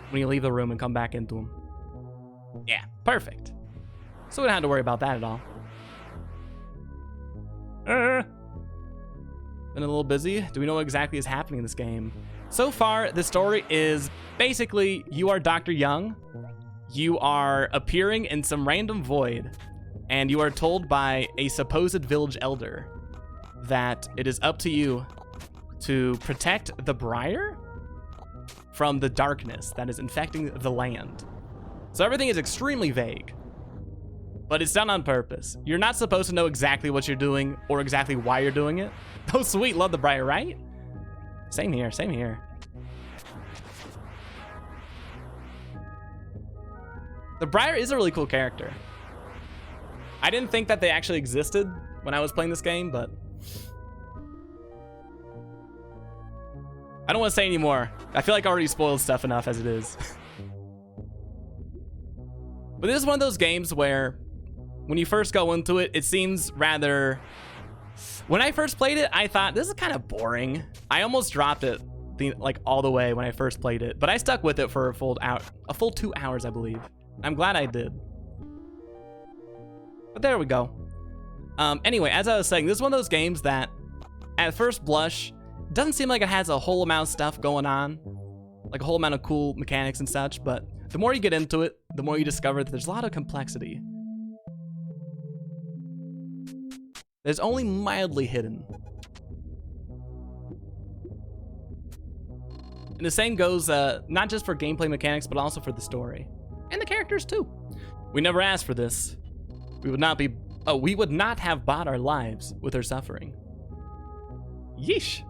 when you leave the room and come back into them. Yeah, perfect. So we don't have to worry about that at all. Been a little busy. Do we know what exactly is happening in this game? So far, the story is basically you are Dr. Young. you are appearing in some random void, and you are told by a supposed village elder that it is up to you to protect the Briar from the darkness that is infecting the land. So everything is extremely vague, but it's done on purpose. You're not supposed to know exactly what you're doing or exactly why you're doing it. Oh, sweet, love the Briar, right? Same here, same here. The Briar is a really cool character. I didn't think that they actually existed when I was playing this game, but I don't want to say any more. I feel like I already spoiled stuff enough as it is. But this is one of those games where when you first go into it, it seems rather... When I first played it, I thought, this is kind of boring. I almost dropped it like all the way when I first played it, but I stuck with it for a full 2 hours, I believe. I'm glad I did. But there we go. Anyway, as I was saying, this is one of those games that at first blush doesn't seem like it has a whole amount of stuff going on, like a whole amount of cool mechanics and such, but the more you get into it, the more you discover that there's a lot of complexity. There's only mildly hidden. And the same goes not just for gameplay mechanics, but also for the story. And the characters too. We never asked for this. We would not have bought our lives with her suffering. Yeesh.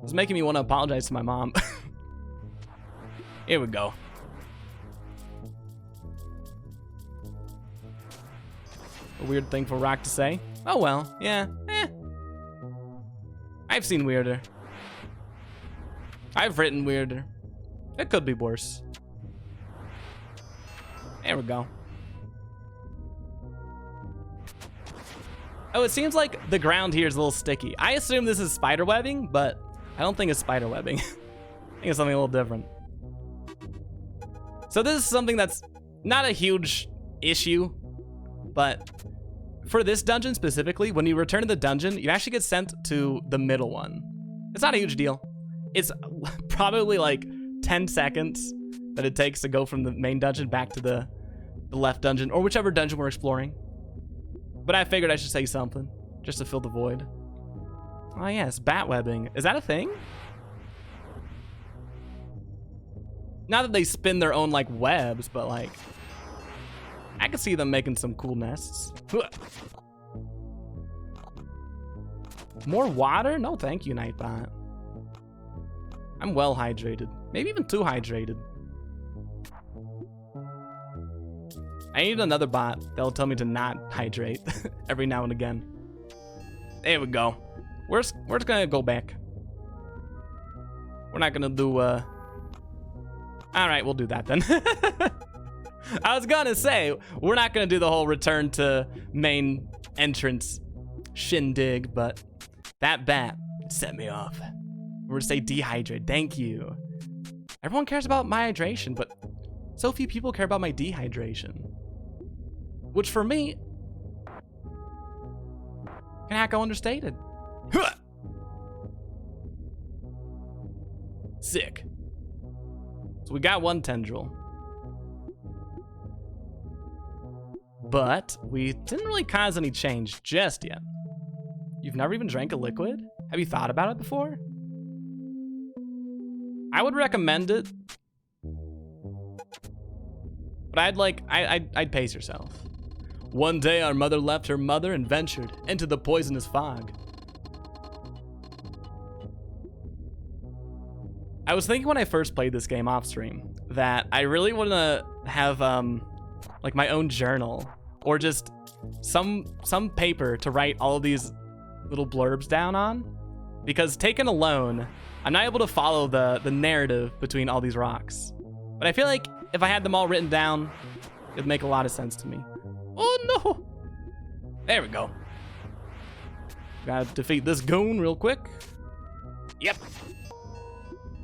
It's making me want to apologize to my mom. Here we go. A weird thing for Rock to say. Oh well, yeah, I've seen weirder. I've written weirder. It could be worse. There we go. Oh, it seems like the ground here is a little sticky. I assume this is spider webbing, but I don't think it's spider webbing. I think it's something a little different. So this is something that's not a huge issue, but for this dungeon specifically, when you return to the dungeon, you actually get sent to the middle one. It's not a huge deal. It's probably like 10 seconds that it takes to go from the main dungeon back to the left dungeon, or whichever dungeon we're exploring. But I figured I should say something, just to fill the void. Oh yes, bat webbing. Is that a thing? Not that they spin their own like webs, but like, I could see them making some cool nests. More water? No thank you, Nightbot. I'm well hydrated. Maybe even too hydrated. I need another bot that'll tell me to not hydrate every now and again. There we go. We're just gonna go back. We're not gonna do, all right, we'll do that then. I was gonna say, we're not gonna do the whole return to main entrance shindig, but that bat set me off. We're gonna say dehydrate, thank you. Everyone cares about my hydration, but so few people care about my dehydration. Which for me, cannot go understated. Sick. So we got one tendril. But we didn't really cause any change just yet. You've never even drank a liquid? Have you thought about it before? I would recommend it. But I'd pace yourself. One day our mother left her mother and ventured into the poisonous fog. I was thinking when I first played this game off stream that I really want to have like my own journal or just some paper to write all of these little blurbs down on, because taken alone, I'm not able to follow the narrative between all these rocks. But I feel like if I had them all written down, it'd make a lot of sense to me. Oh no! There we go. Gotta defeat this goon real quick. Yep.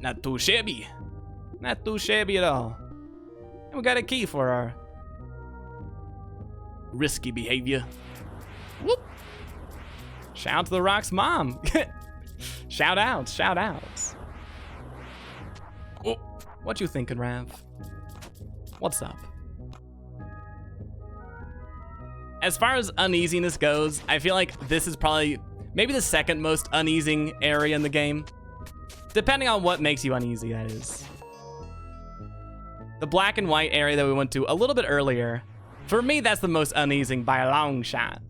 Not too shabby. Not too shabby at all. And we got a key for our risky behavior. Whoop! Shout out to the Rock's mom. Shout outs, shout outs. Oh, what you thinking, Rav? What's up? As far as uneasiness goes, I feel like this is probably maybe the second most uneasy area in the game. Depending on what makes you uneasy, that is. The black and white area that we went to a little bit earlier, for me, that's the most uneasy by a long shot.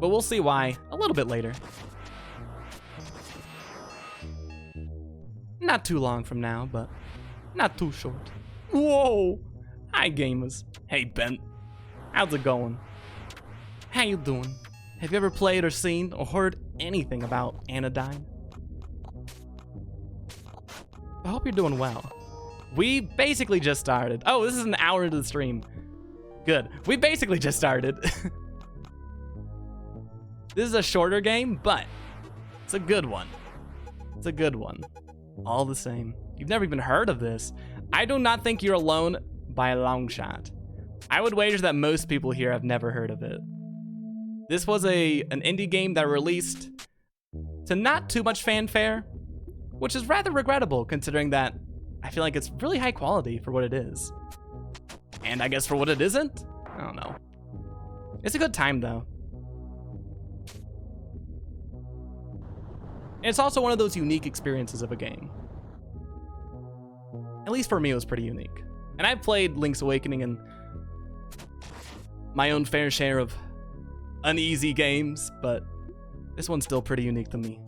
But we'll see why a little bit later. Not too long from now, but not too short. Whoa! Hi, gamers. Hey, Ben. How's it going? How you doing? Have you ever played or seen or heard anything about Anodyne? I hope you're doing well. We basically just started. Oh, this is an hour into the stream. Good. We basically just started. This is a shorter game, but it's a good one. It's a good one. All the same. You've never even heard of this. I do not think you're alone by a long shot. I would wager that most people here have never heard of it. This was an indie game that released to not too much fanfare, which is rather regrettable considering that I feel like it's really high quality for what it is. And I guess for what it isn't? I don't know. It's a good time though. And it's also one of those unique experiences of a game. At least for me, it was pretty unique. And I've played Link's Awakening and my own fair share of uneasy games, but this one's still pretty unique to me.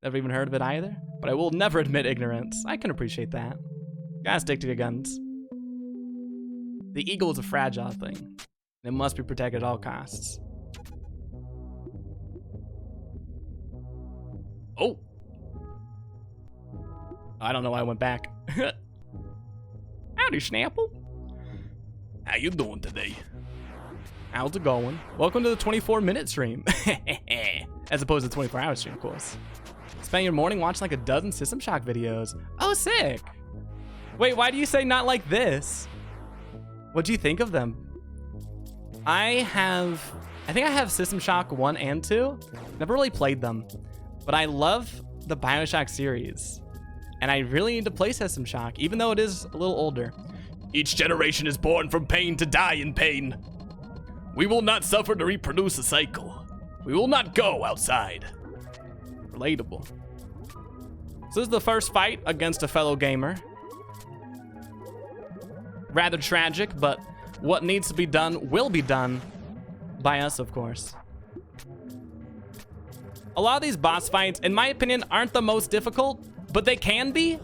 Never even heard of it either, but I will never admit ignorance. I can appreciate that. Gotta stick to your guns. The eagle is a fragile thing, and it must be protected at all costs. Oh! I don't know why I went back. Howdy, Snapple. How you doing today? How's it going? Welcome to the 24-minute stream. As opposed to the 24-hour stream, of course. Spend your morning watching like a dozen System Shock videos. Oh, sick. Wait, why do you say not like this? What do you think of them? I think I have System Shock 1 and 2. Never really played them. But I love the BioShock series. And I really need to play System Shock, even though it is a little older. Each generation is born from pain to die in pain. We will not suffer to reproduce a cycle. We will not go outside. Relatable. So this is the first fight against a fellow gamer. Rather tragic, but what needs to be done will be done by us, of course. A lot of these boss fights, in my opinion, aren't the most difficult, but they can be.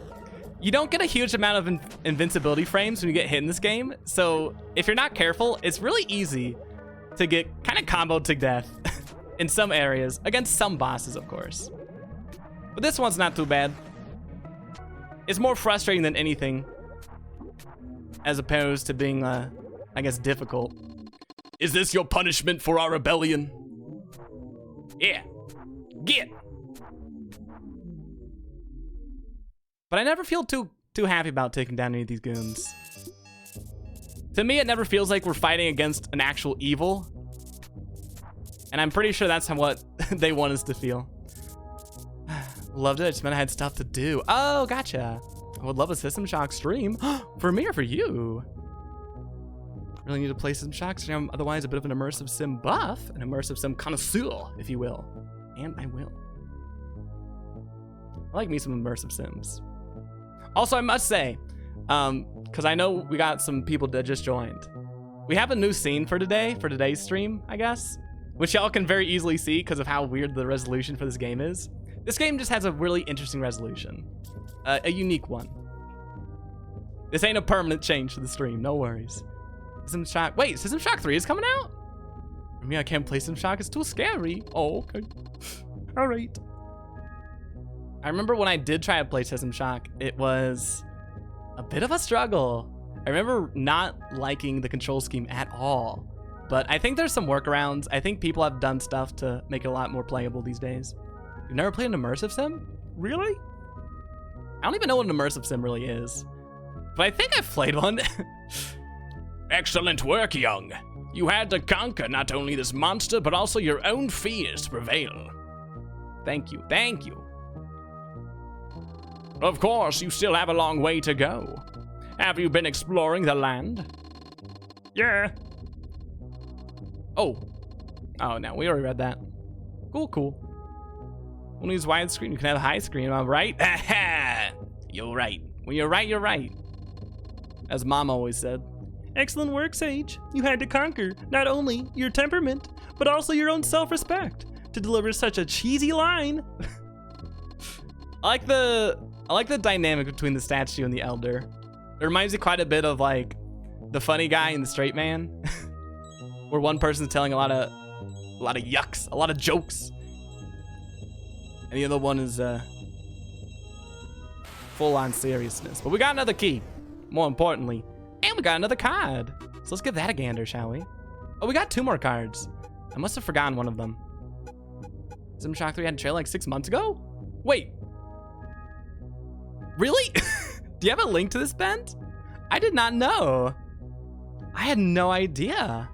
You don't get a huge amount of invincibility frames when you get hit in this game, so if you're not careful, it's really easy to get kind of comboed to death in some areas, against some bosses, of course. But this one's not too bad. It's more frustrating than anything, as opposed to being, I guess, difficult. Is this your punishment for our rebellion? Yeah. Get. But I never feel too happy about taking down any of these goons. To me, it never feels like we're fighting against an actual evil. And I'm pretty sure that's what they want us to feel. Loved it, I just meant I had stuff to do. Oh, gotcha. I would love a System Shock stream. For me or for you? Really need to play System Shock stream. I'm otherwise a bit of an immersive sim buff, an immersive sim connoisseur, if you will. And I will. I like me some immersive sims. Also, I must say, because I know we got some people that just joined. We have a new scene for today, for today's stream, I guess, which y'all can very easily see because of how weird the resolution for this game is. This game just has a really interesting resolution, a unique one. This ain't a permanent change to the stream, no worries. System Shock, wait, System Shock 3 is coming out? For me, I can't play System Shock, it's too scary. Oh, okay. All right. I remember when I did try to play System Shock, it was a bit of a struggle. I remember not liking the control scheme at all, but I think there's some workarounds. I think people have done stuff to make it a lot more playable these days. You've never played an immersive sim? Really? I don't even know what an immersive sim really is, but I think I've played one. Excellent work, young. You had to conquer not only this monster, but also your own fears to prevail. Thank you, thank you. Of course, you still have a long way to go. Have you been exploring the land? Yeah. Oh. Oh, no, we already read that. Cool, cool. When you use widescreen, you can have high screen, am I right? You're right. When you're right, you're right. As Mom always said. Excellent work, Sage. You had to conquer not only your temperament, but also your own self-respect to deliver such a cheesy line. I like the dynamic between the statue and the elder. It reminds me quite a bit of like the funny guy and the straight man, where one person's telling a lot of yucks, a lot of jokes, and the other one is full on seriousness. But we got another key, more importantly, and we got another card. So let's give that a gander, shall we? Oh, we got 2 more cards. I must have forgotten one of them. Sim Shock 3 had a trailer like 6 months ago? Wait. Really? Do you have a link to this, Bent? I did not know. I had no idea.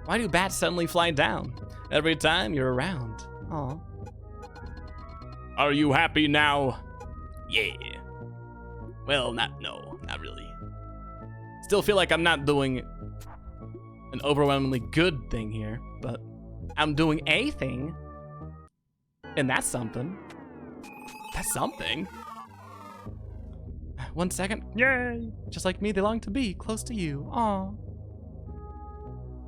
Why do bats suddenly fly down every time you're around? Aw. Are you happy now? Yeah. Well, not really. Still feel like I'm not doing an overwhelmingly good thing here, but I'm doing a thing. And that's something. That's something. 1 second. Yay. Just like me, they long to be close to you. Aw.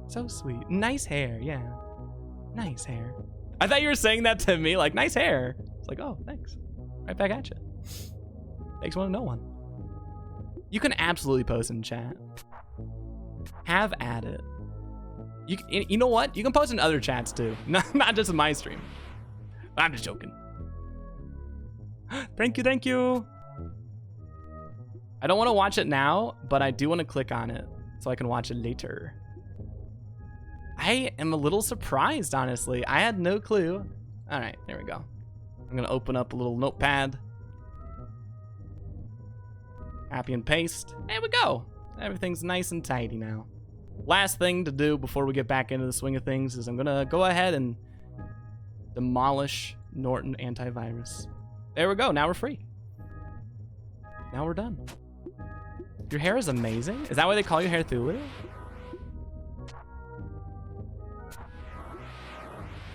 So sweet. Nice hair, yeah. Nice hair. I thought you were saying that to me, like, nice hair. It's like, oh, thanks. Right back at you. Thanks one to no one. You can absolutely post in chat. Have at it. You know what? You can post in other chats too. Not just in my stream. I'm just joking. Thank you, thank you. I don't want to watch it now, but I do want to click on it so I can watch it later. I am a little surprised, honestly. I had no clue. All right, there we go. I'm going to open up a little notepad. Copy and paste. There we go. Everything's nice and tidy now. Last thing to do before we get back into the swing of things is I'm going to go ahead and demolish Norton Antivirus. There we go. Now we're free. Now we're done. Your hair is amazing. Is that why they call you Hair Thulu?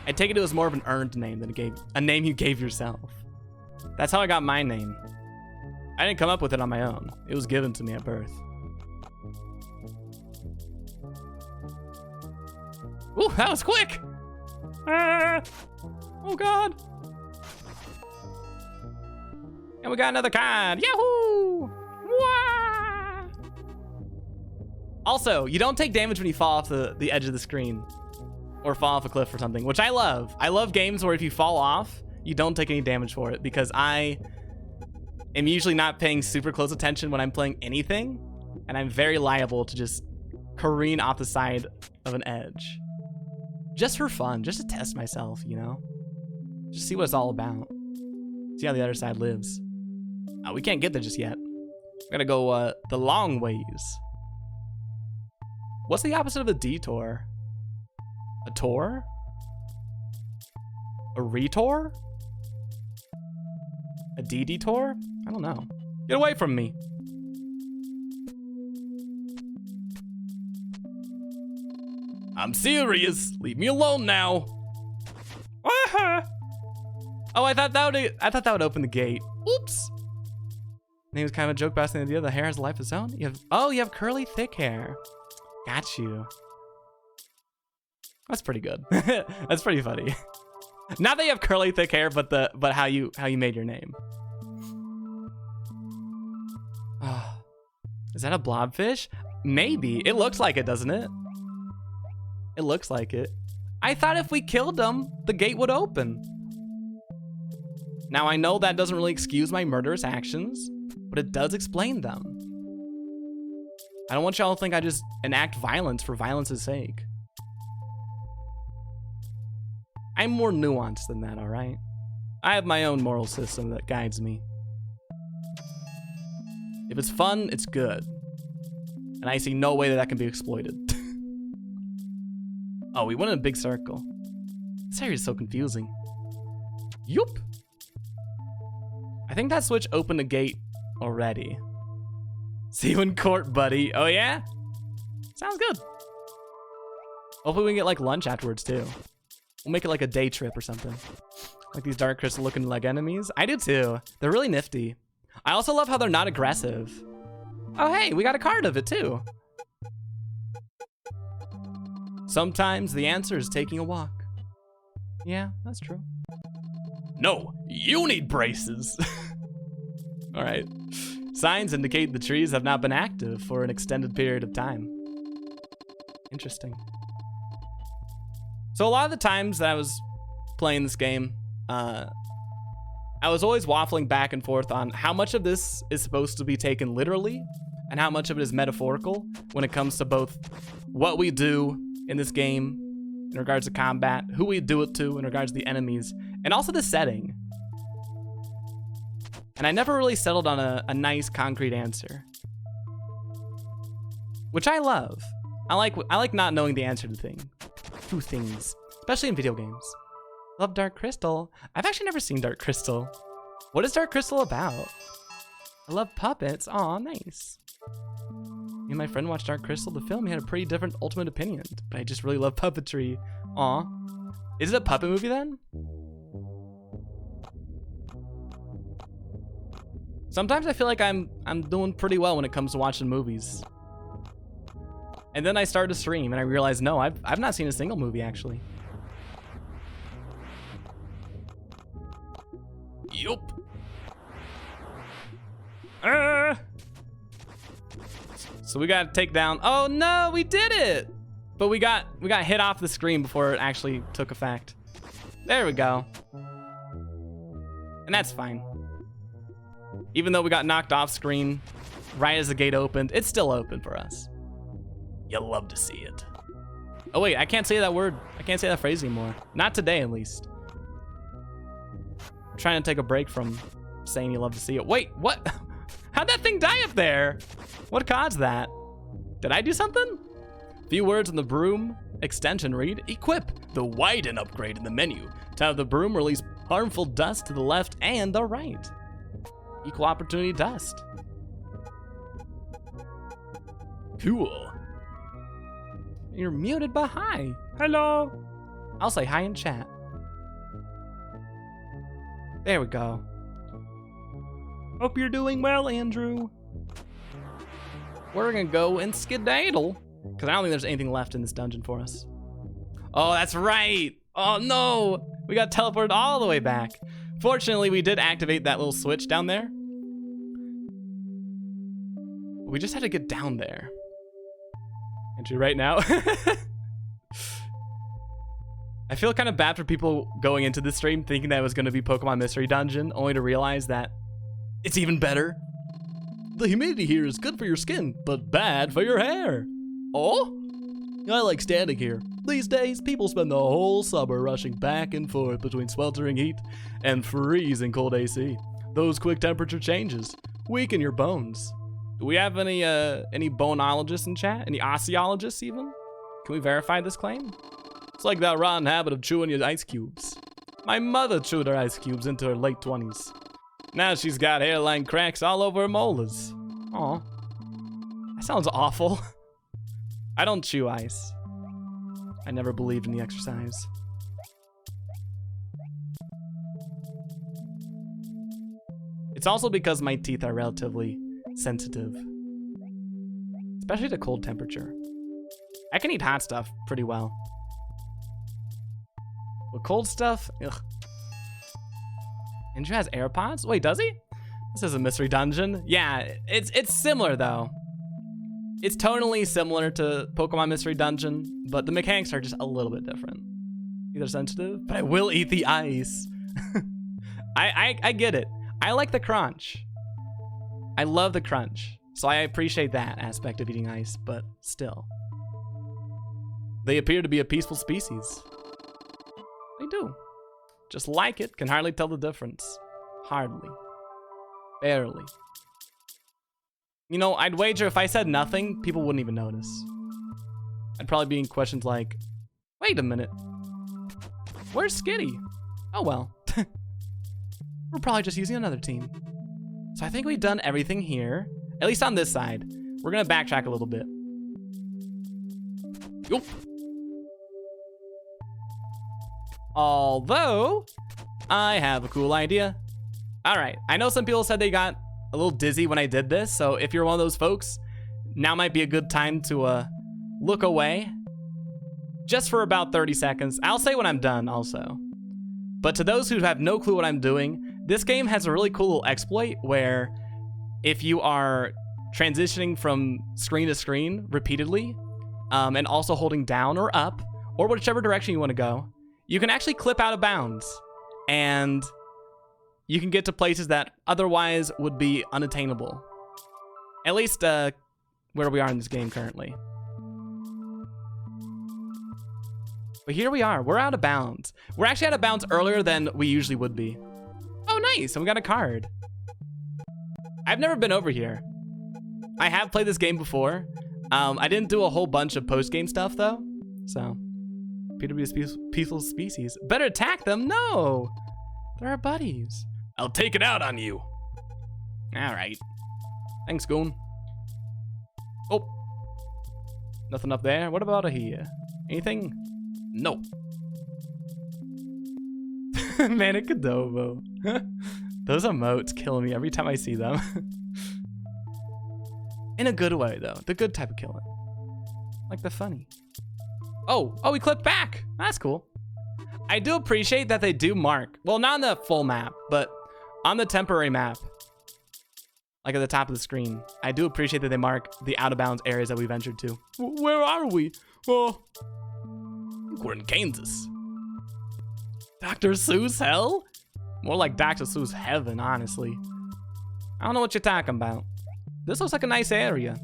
I take it was more of an earned name than a name you gave yourself. That's how I got my name. I didn't come up with it on my own. It was given to me at birth. Ooh, that was quick! Ah! Oh God! And we got another card. Yahoo! Wah! Also, you don't take damage when you fall off the edge of the screen or fall off a cliff or something, which I love. I love games where if you fall off, you don't take any damage for it, because I am usually not paying super close attention when I'm playing anything, and I'm very liable to just careen off the side of an edge. Just for fun, just to test myself, you know? Just see what it's all about. See how the other side lives. We can't get there just yet. We gotta go the long ways. What's the opposite of a detour? A tour? A retour? A detour? I don't know. Get away from me. I'm serious. Leave me alone now. Ah! Oh, I thought that would open the gate. Oops. Name was kind of a joke, but I the idea the hair has a life of its own. You have curly, thick hair. Got you. That's pretty good. That's pretty funny. Not that you have curly, thick hair, but how you made your name. Oh, is that a blobfish? Maybe. It looks like it, doesn't it? It looks like it. I thought if we killed them, the gate would open. Now I know that doesn't really excuse my murderous actions, but it does explain them. I don't want y'all to think I just enact violence for violence's sake. I'm more nuanced than that, all right? I have my own moral system that guides me. If it's fun, it's good. And I see no way that can be exploited. Oh, we went in a big circle. This area is so confusing. Yup. I think that switch opened a gate already. See you in court, buddy. Oh, yeah? Sounds good. Hopefully we can get like lunch afterwards too. We'll make it like a day trip or something. Like these dark crystal looking like enemies. I do too. They're really nifty. I also love how they're not aggressive. Oh, hey, we got a card of it too. Sometimes the answer is taking a walk. Yeah, that's true. No, you need braces. All right. Signs indicate the trees have not been active for an extended period of time. Interesting. So a lot of the times that I was playing this game, I was always waffling back and forth on how much of this is supposed to be taken literally and how much of it is metaphorical when it comes to both what we do in this game in regards to combat, who we do it to in regards to the enemies, and also the setting. And I never really settled on a nice concrete answer, which I love. I like not knowing the answer to things, especially in video games. Love Dark Crystal. I've actually never seen Dark Crystal. What is Dark Crystal about? I love puppets. Aw, nice. Me and my friend watched Dark Crystal, the film. He had a pretty different ultimate opinion, but I just really love puppetry. Aw. Is it a puppet movie then? Sometimes I feel like I'm doing pretty well when it comes to watching movies. And then I start to stream and I realize, no, I've not seen a single movie actually. Yup. So we gotta take down, oh no, we did it! But we got hit off the screen before it actually took effect. There we go. And that's fine. Even though we got knocked off screen right as the gate opened, it's still open for us. You'll love to see it. Oh wait, I can't say that word. I can't say that phrase anymore. Not today, at least. I'm trying to take a break from saying you love to see it. Wait, what? How'd that thing die up there? What caused that? Did I do something? Few words in the broom extension read, equip the widen upgrade in the menu to have the broom release harmful dust to the left and the right. Equal opportunity dust. Cool. You're muted, but hi. Hello. I'll say hi in chat. There we go. Hope you're doing well, Andrew. We're gonna go and skedaddle, because I don't think there's anything left in this dungeon for us. Oh, that's right. Oh no, we got teleported all the way back. Fortunately, we did activate that little switch down there. We just had to get down there. Andrew, right now. I feel kind of bad for people going into this stream thinking that it was going to be Pokemon Mystery Dungeon, only to realize that it's even better. The humidity here is good for your skin, but bad for your hair. Oh? I like standing here. These days, people spend the whole summer rushing back and forth between sweltering heat and freezing cold AC. Those quick temperature changes weaken your bones. Do we have any bonologists in chat? Any osteologists even? Can we verify this claim? It's like that rotten habit of chewing your ice cubes. My mother chewed her ice cubes into her late 20s. Now she's got hairline cracks all over her molars. Aw. That sounds awful. I don't chew ice. I never believed in the exercise. It's also because my teeth are relatively sensitive. Especially to cold temperature. I can eat hot stuff pretty well. But cold stuff, ugh. Andrew has AirPods? Wait, does he? This is a mystery dungeon. Yeah, it's similar though. It's tonally similar to Pokemon Mystery Dungeon, but the mechanics are just a little bit different. They're sensitive, but I will eat the ice. I get it. I like the crunch. I love the crunch, so I appreciate that aspect of eating ice, but still. They appear to be a peaceful species. They do. Just like it, can hardly tell the difference. Hardly. Barely. You know, I'd wager if I said nothing, people wouldn't even notice. I'd probably be in questions like, wait a minute. Where's Skitty? Oh well. we're probably just using another team. So I think we've done everything here, at least on this side. We're gonna backtrack a little bit. Yup. Although, I have a cool idea. All right, I know some people said they got a little dizzy when I did this, so if you're one of those folks, now might be a good time to look away. Just for about 30 seconds. I'll say when I'm done also. But to those who have no clue what I'm doing, this game has a really cool little exploit where if you are transitioning from screen to screen repeatedly, and also holding down or up, or whichever direction you want to go, you can actually clip out of bounds. And you can get to places that otherwise would be unattainable. At least where we are in this game currently. But here we are, we're out of bounds. We're actually out of bounds earlier than we usually would be. Oh, nice, and we got a card. I've never been over here. I have played this game before. I didn't do a whole bunch of post-game stuff though. So, PW's peaceful species. Better attack them? No, they're our buddies. I'll take it out on you. All right, thanks, Goon. Oh, nothing up there. What about here? Anything? No. Manic Adobo. Those emotes kill me every time I see them. In a good way, though. The good type of killing. Like the funny. Oh, we clipped back. That's cool. I do appreciate that they do mark. Well, not on the full map, but on the temporary map. Like at the top of the screen. I do appreciate that they mark the out-of-bounds areas that we ventured to. Where are we? Oh. We're in Kansas. Dr. Seuss hell? More like Dr. Seuss heaven, honestly. I don't know what you're talking about. This looks like a nice area.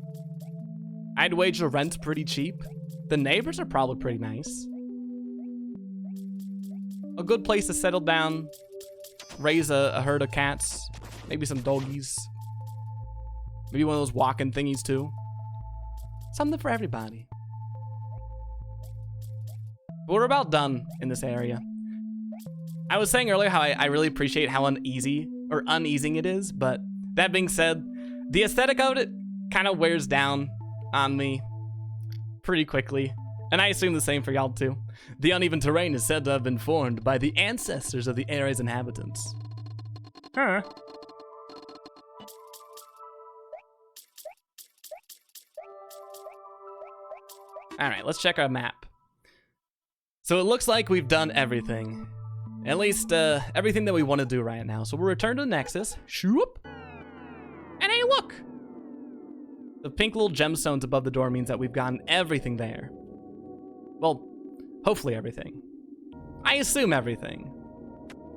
I'd wager rent's pretty cheap. The neighbors are probably pretty nice. A good place to settle down, raise a herd of cats, maybe some doggies. Maybe one of those walking thingies too. Something for everybody. But we're about done in this area. I was saying earlier how I really appreciate how uneasy or uneasing it is, but that being said, the aesthetic of it kind of wears down on me pretty quickly. And I assume the same for y'all too. The uneven terrain is said to have been formed by the ancestors of the area's inhabitants. Huh. All right, let's check our map. So it looks like we've done everything. At least everything that we want to do right now. So we'll return to the Nexus. Shoop. And hey, look! The pink little gemstones above the door means that we've gotten everything there. Well, hopefully everything. I assume everything.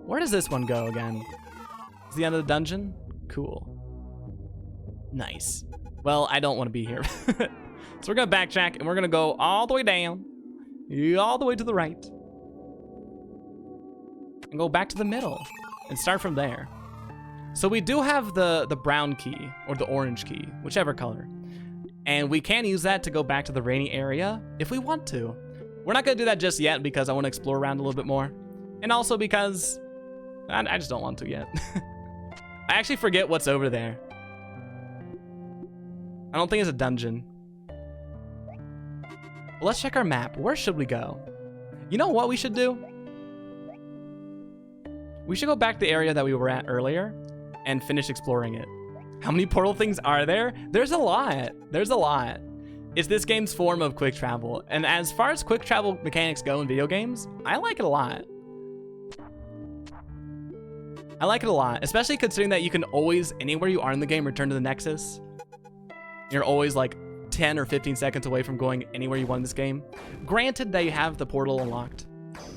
Where does this one go again? Is the end of the dungeon? Cool. Nice. Well, I don't want to be here. So we're gonna backtrack and we're gonna go all the way down, all the way to the right, and go back to the middle and start from there. So we do have the brown key or the orange key, whichever color. And we can use that to go back to the rainy area if we want to. We're not gonna do that just yet because I want to explore around a little bit more. And also because I just don't want to yet. I actually forget what's over there. I don't think it's a dungeon. Well, let's check our map. Where should we go? You know what we should do? We should go back to the area that we were at earlier and finish exploring it. How many portal things are there? There's a lot. There's a lot. It's this game's form of quick travel. And as far as quick travel mechanics go in video games, I like it a lot. I like it a lot, especially considering that you can always, anywhere you are in the game, return to the Nexus. You're always like 10 or 15 seconds away from going anywhere you want in this game. Granted, they have the portal unlocked.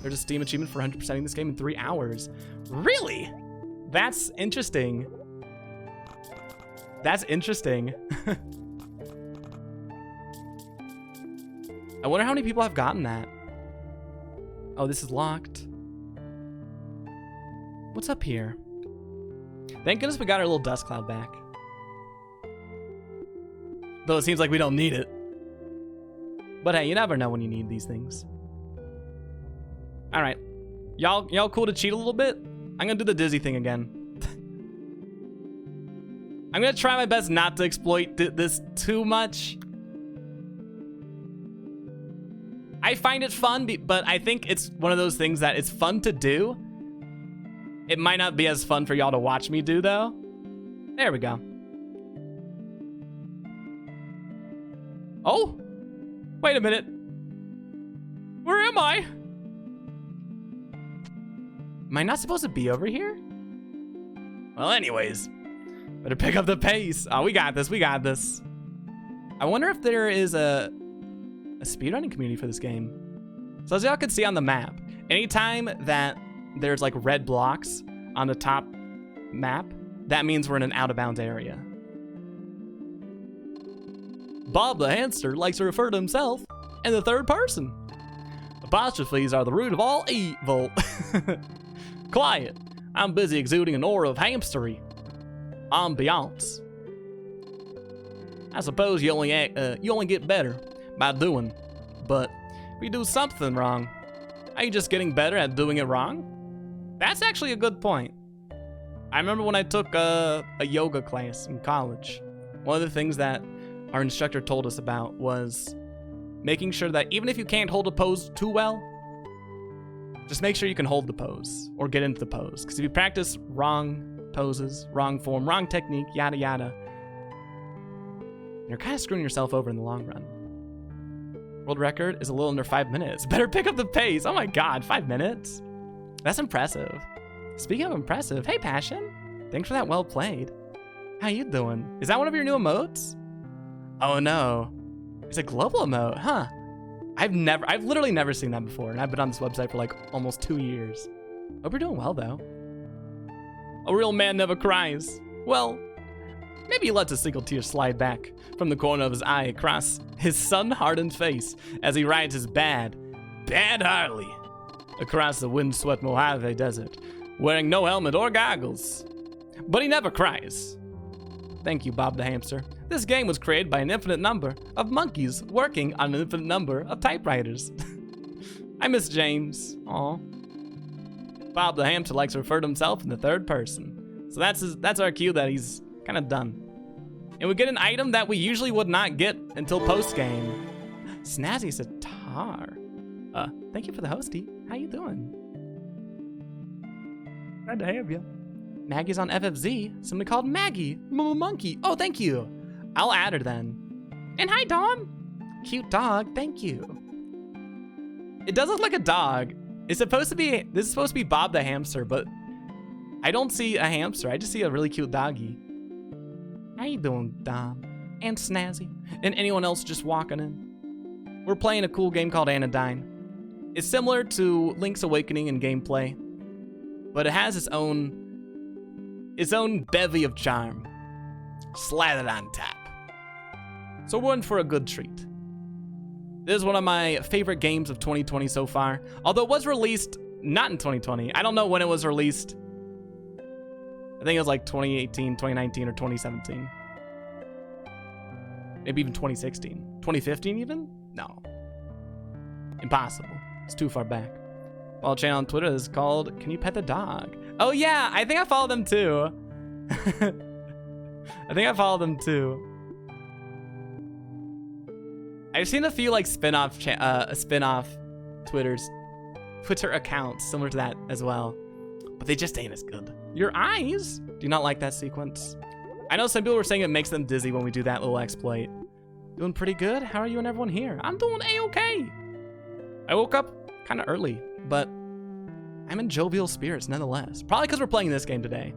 There's a Steam achievement for 100%ing this game in 3 hours. Really? That's interesting. That's interesting. I wonder how many people have gotten that. Oh, this is locked. What's up here? Thank goodness we got our little dust cloud back. Though it seems like we don't need it. But hey, you never know when you need these things. All right, y'all cool to cheat a little bit? I'm gonna do the dizzy thing again. I'm gonna try my best not to exploit this too much. I find it fun, but I think it's one of those things that it's fun to do. It might not be as fun for y'all to watch me do, though. There we go. Oh, wait a minute. Where am I? Am I not supposed to be over here? Well, anyways, better pick up the pace. Oh, we got this. We got this. I wonder if there is a speedrunning community for this game. So as y'all can see on the map, anytime that there's like red blocks on the top map, that means we're in an out-of-bounds area. Bob the hamster likes to refer to himself in the third person. Apostrophes are the root of all evil. Quiet. I'm busy exuding an aura of hamstery. Ambiance. I suppose you only get better by doing, but if you do something wrong, are you just getting better at doing it wrong? That's actually a good point. I remember when I took a yoga class in college, one of the things that our instructor told us about was making sure that even if you can't hold a pose too well, just make sure you can hold the pose or get into the pose. Because if you practice wrong poses, wrong form, wrong technique, yada yada, you're kind of screwing yourself over in the long run. World record is a little under 5 minutes. Better pick up the pace. Oh my God, 5 minutes? That's impressive. Speaking of impressive, hey Passion. Thanks for that, well played. How you doing? Is that one of your new emotes? Oh no, it's a global emote, huh? I've literally never seen that before, and I've been on this website for like almost 2 years. Hope you're doing well though. A real man never cries. Well, maybe he lets a single tear slide back from the corner of his eye across his sun-hardened face as he rides his bad Harley across the wind-swept Mojave Desert, wearing no helmet or goggles. But he never cries. Thank you, Bob the hamster. This game was created by an infinite number of monkeys working on an infinite number of typewriters. I miss James. Aw. Bob the hamster likes to refer to himself in the third person. So that's our cue that he's kind of done. And we get an item that we usually would not get until post-game. Snazzy Sitar. Thank you for the hostie. How you doing? Glad to have you. Maggie's on FFZ, simply called Maggie, Monkey. Oh, thank you. I'll add her then. And hi, Dawn. Cute dog, thank you. It does look like a dog. This is supposed to be Bob the hamster, but I don't see a hamster. I just see a really cute doggy. How you doing, Dom? And Snazzy? And anyone else just walking in? We're playing a cool game called Anodyne. It's similar to Link's Awakening in gameplay, but it has its own bevy of charm slathered on top. So we're in for a good treat. This is one of my favorite games of 2020 so far, although it was released not in 2020. I don't know when it was released. I think it was like 2018, 2019, or 2017. Maybe even 2016. 2015 even? No. Impossible. It's too far back. Follow a channel on Twitter that's called Can You Pet the Dog? Oh yeah, I think I follow them too. I think I follow them too. I've seen a few like spin-off Twitter accounts similar to that as well, but they just ain't as good. Your eyes? Do you not like that sequence? I know some people were saying it makes them dizzy when we do that little exploit. Doing pretty good. How are you and everyone here? I'm doing A-okay. I woke up kind of early, but I'm in jovial spirits nonetheless. Probably because we're playing this game today.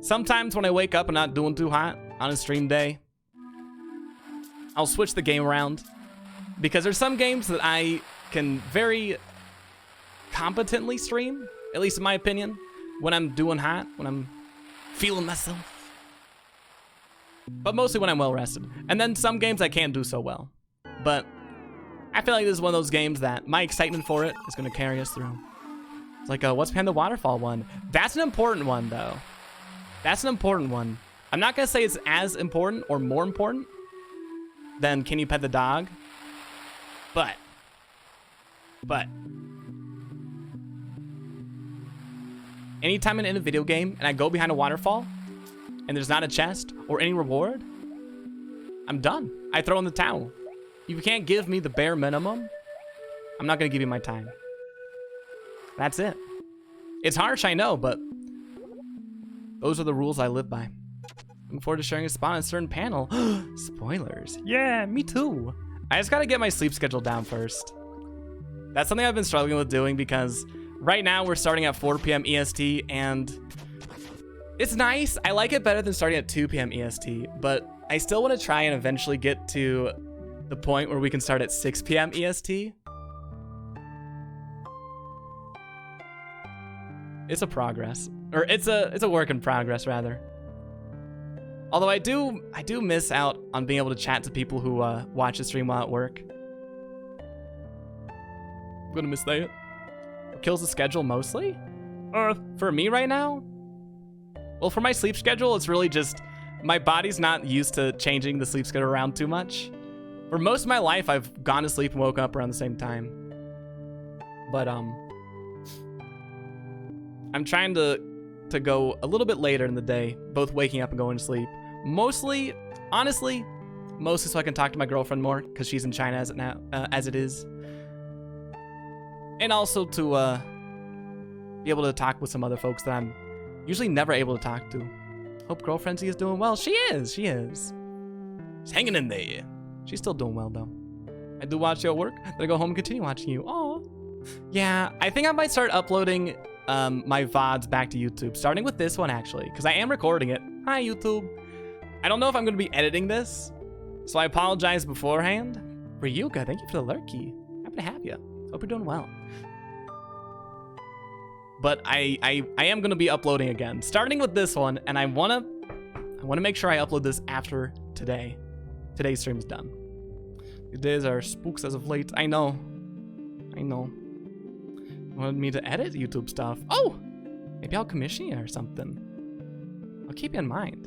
Sometimes when I wake up and not doing too hot on a stream day, I'll switch the game around because there's some games that I can very competently stream, at least in my opinion, when I'm doing hot, when I'm feeling myself. But mostly when I'm well rested. And then some games I can't do so well. But I feel like this is one of those games that my excitement for it is going to carry us through. It's like, what's behind the waterfall one? That's an important one, though. That's an important one. I'm not going to say it's as important or more important than Can You Pet the Dog? But. Anytime I'm in a video game and I go behind a waterfall, and there's not a chest or any reward, I'm done. I throw in the towel. If you can't give me the bare minimum, I'm not gonna give you my time. That's it. It's harsh, I know, but those are the rules I live by. Looking forward to sharing a spot on a certain panel. Spoilers. Yeah, me too. I just gotta get my sleep schedule down first. That's something I've been struggling with doing because right now we're starting at 4 p.m. EST and it's nice. I like it better than starting at 2 p.m. EST, but I still want to try and eventually get to the point where we can start at 6 p.m. EST. It's a progress, or it's a work in progress rather. Although I do miss out on being able to chat to people who watch the stream while at work. I'm gonna miss that. What kills the schedule mostly? For me right now? Well, for my sleep schedule, it's really just my body's not used to changing the sleep schedule around too much. For most of my life, I've gone to sleep and woken up around the same time. But I'm trying to go a little bit later in the day, both waking up and going to sleep. Mostly, honestly, mostly so I can talk to my girlfriend more because she's in China as it is, and also to be able to talk with some other folks that I'm usually never able to talk to. Hope girlfriendsy is doing well. She is. She's hanging in there. She's still doing well though. I do watch you at work, then I go home and continue watching you. Oh, yeah. I think I might start uploading my VODs back to YouTube, starting with this one actually, because I am recording it. Hi YouTube. I don't know if I'm going to be editing this, so I apologize beforehand. Ryuka, thank you for the lurky. Happy to have you. Hope you're doing well. But I am going to be uploading again, starting with this one, and I want to make sure I upload this after today. Today's stream is done. These days are spooks as of late. I know. Wanted me to edit YouTube stuff. Oh, maybe I'll commission you or something. I'll keep you in mind.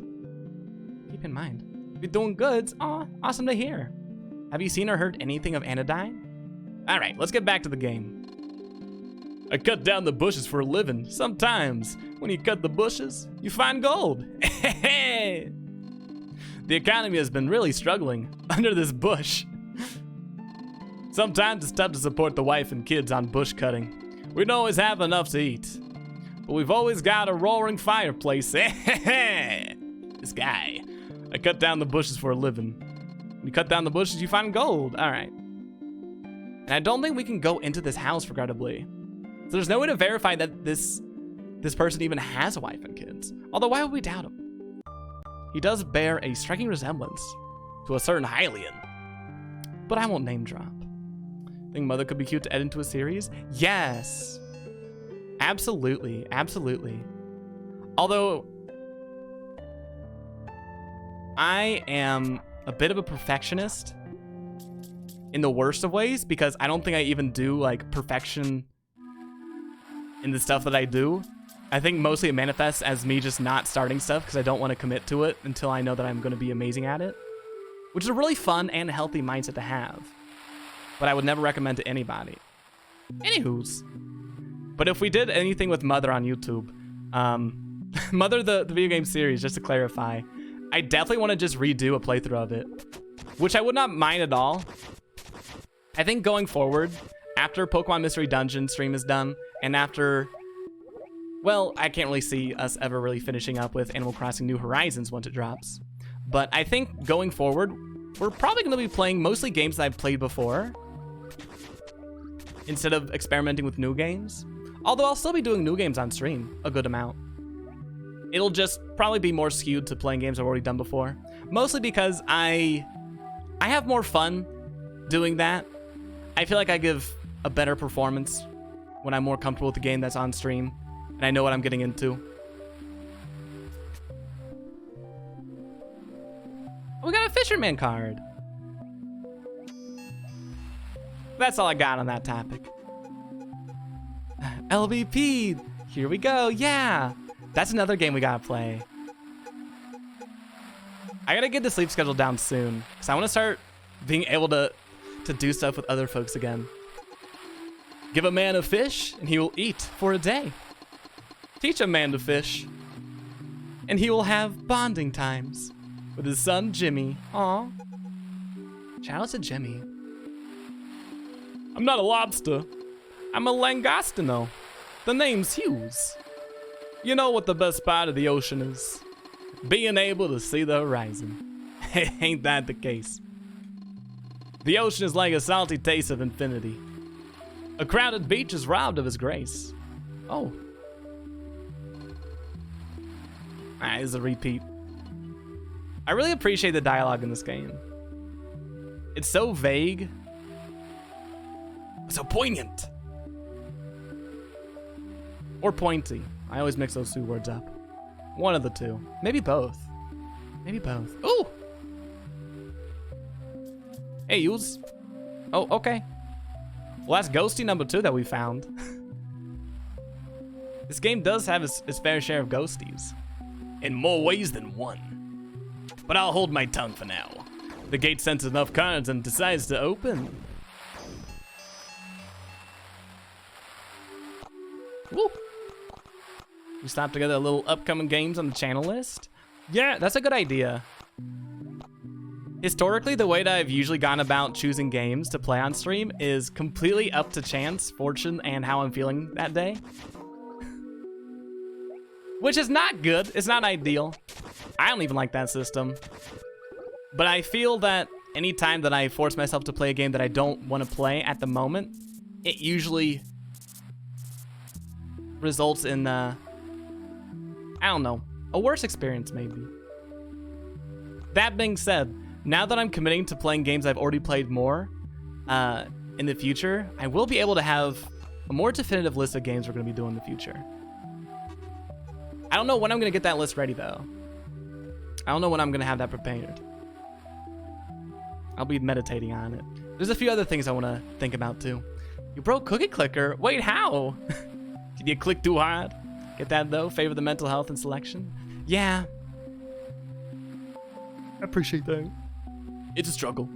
You're doing good. Aw, awesome to hear. Have you seen or heard anything of Anodyne? All right, let's get back to the game. I cut down the bushes for a living. Sometimes, when you cut the bushes, you find gold. The economy has been really struggling under this bush. Sometimes it's tough to support the wife and kids on bush cutting. We don't always have enough to eat, but we've always got a roaring fireplace. This guy. I cut down the bushes for a living. When you cut down the bushes, you find gold. All right. And I don't think we can go into this house, regrettably. So there's no way to verify that this person even has a wife and kids. Although, why would we doubt him? He does bear a striking resemblance to a certain Hylian. But I won't name drop. Think Mother could be cute to add into a series? Yes. Absolutely. Although, I am a bit of a perfectionist in the worst of ways because I don't think I even do like perfection in the stuff that I do. I think mostly it manifests as me just not starting stuff because I don't want to commit to it until I know that I'm going to be amazing at it, which is a really fun and healthy mindset to have. But I would never recommend to anybody. Anywho's. But if we did anything with Mother on YouTube, Mother the video game series, just to clarify, I definitely want to just redo a playthrough of it, which I would not mind at all. I think going forward, after Pokemon Mystery Dungeon stream is done, and after, well, I can't really see us ever really finishing up with Animal Crossing New Horizons once it drops. But I think going forward, we're probably going to be playing mostly games that I've played before, instead of experimenting with new games. Although I'll still be doing new games on stream, a good amount. It'll just probably be more skewed to playing games I've already done before. Mostly because I have more fun doing that. I feel like I give a better performance when I'm more comfortable with the game that's on stream, and I know what I'm getting into. We got a Fisherman card. That's all I got on that topic. LVP, here we go, yeah. That's another game we gotta play. I gotta get the sleep schedule down soon, because I want to start being able to do stuff with other folks again. Give a man a fish, and he will eat for a day. Teach a man to fish, and he will have bonding times with his son, Jimmy. Aw. Shout out to Jimmy. I'm not a lobster. I'm a langostino. The name's Hughes. You know what the best part of the ocean is? Being able to see the horizon. Ain't that the case? The ocean is like a salty taste of infinity. A crowded beach is robbed of its grace. Oh. Ah, this is a repeat. I really appreciate the dialogue in this game. It's so vague. So poignant. Or pointy. I always mix those two words up. One of the two. Maybe both. Maybe both. Ooh! Hey, Yules. Oh, okay. Well, that's ghosty number 2 that we found. This game does have its fair share of ghosties. In more ways than one. But I'll hold my tongue for now. The gate senses enough cards and decides to open. Woo! We stopped together a little upcoming games on the channel list. Yeah, that's a good idea. Historically, the way that I've usually gone about choosing games to play on stream is completely up to chance, fortune, and how I'm feeling that day. Which is not good. It's not ideal. I don't even like that system. But I feel that anytime that I force myself to play a game that I don't want to play at the moment, it usually results in, I don't know, a worse experience maybe. That being said, now that I'm committing to playing games I've already played more in the future, I will be able to have a more definitive list of games we're going to be doing in the future. I don't know when I'm going to get that list ready, though. I don't know when I'm going to have that prepared. I'll be meditating on it. There's a few other things I want to think about, too. You broke Cookie Clicker? Wait, how? Did you click too hard? Get that, though? Favor the mental health and selection? Yeah. I appreciate that. It's a struggle.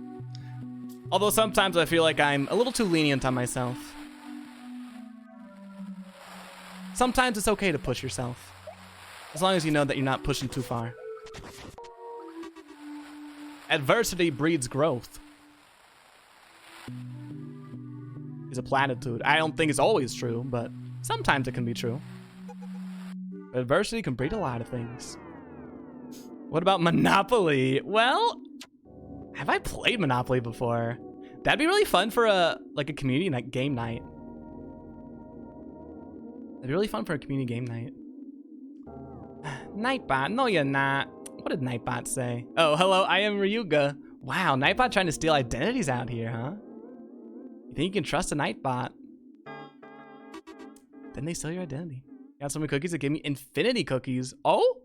Although sometimes I feel like I'm a little too lenient on myself. Sometimes it's okay to push yourself. As long as you know that you're not pushing too far. Adversity breeds growth. Is a platitude. I don't think it's always true, but sometimes it can be true. Adversity can breed a lot of things. What about Monopoly? Well, have I played Monopoly before? That'd be really fun for a community night, game night. That'd be really fun for a community game night. Nightbot, no you're not. What did Nightbot say? Oh, hello, I am Ryuga. Wow, Nightbot trying to steal identities out here, huh? You think you can trust a Nightbot? Then they steal your identity. Got so many cookies that gave me infinity cookies. Oh?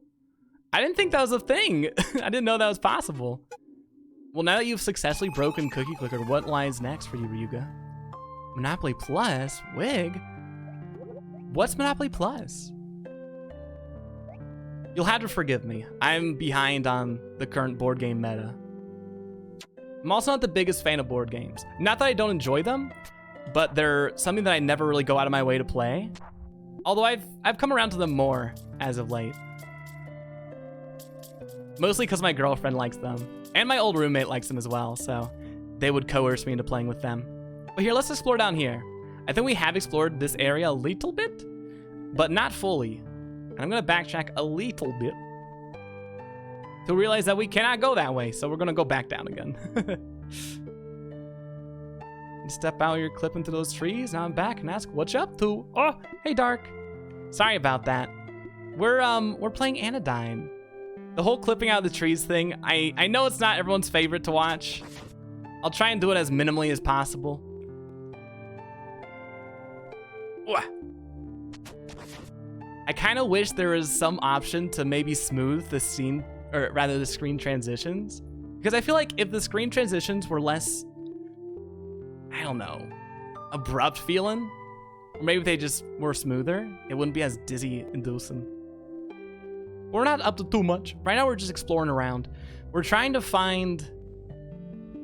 I didn't think that was a thing. I didn't know that was possible. Well, now that you've successfully broken Cookie Clicker, what lies next for you, Ryuga? Monopoly Plus? Wig? What's Monopoly Plus? You'll have to forgive me. I'm behind on the current board game meta. I'm also not the biggest fan of board games. Not that I don't enjoy them, but they're something that I never really go out of my way to play. Although I've come around to them more as of late. Mostly because my girlfriend likes them. And my old roommate likes them as well, so they would coerce me into playing with them. But here, let's explore down here. I think we have explored this area a little bit, but not fully. And I'm gonna backtrack a little bit to realize that we cannot go that way, so we're gonna go back down again. Step out here, clipping through those trees. Now I'm back and ask, what you up to? Oh, hey, Dark. Sorry about that. We're playing Anodyne. The whole clipping out of the trees thing, I know it's not everyone's favorite to watch. I'll try and do it as minimally as possible. I kind of wish there was some option to maybe smooth the scene, or rather the screen transitions. Because I feel like if the screen transitions were less, I don't know, abrupt feeling, or maybe if they just were smoother, it wouldn't be as dizzy-inducing. We're not up to too much. Right now we're just exploring around. We're trying to find